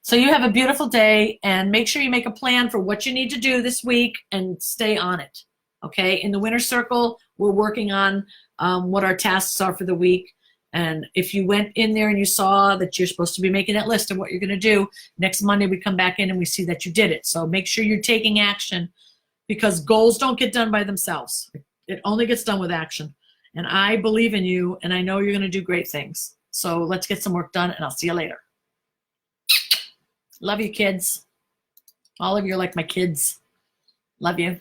So you have a beautiful day, and make sure you make a plan for what you need to do this week and stay on it, okay? In the Winner Circle, we're working on what our tasks are for the week, and if you went in there and you saw that you're supposed to be making that list of what you're going to do, next Monday we come back in and we see that you did it. So make sure you're taking action, because goals don't get done by themselves. It only gets done with action. And I believe in you, and I know you're going to do great things. So let's get some work done, and I'll see you later. Love you, kids. All of you are like my kids. Love you.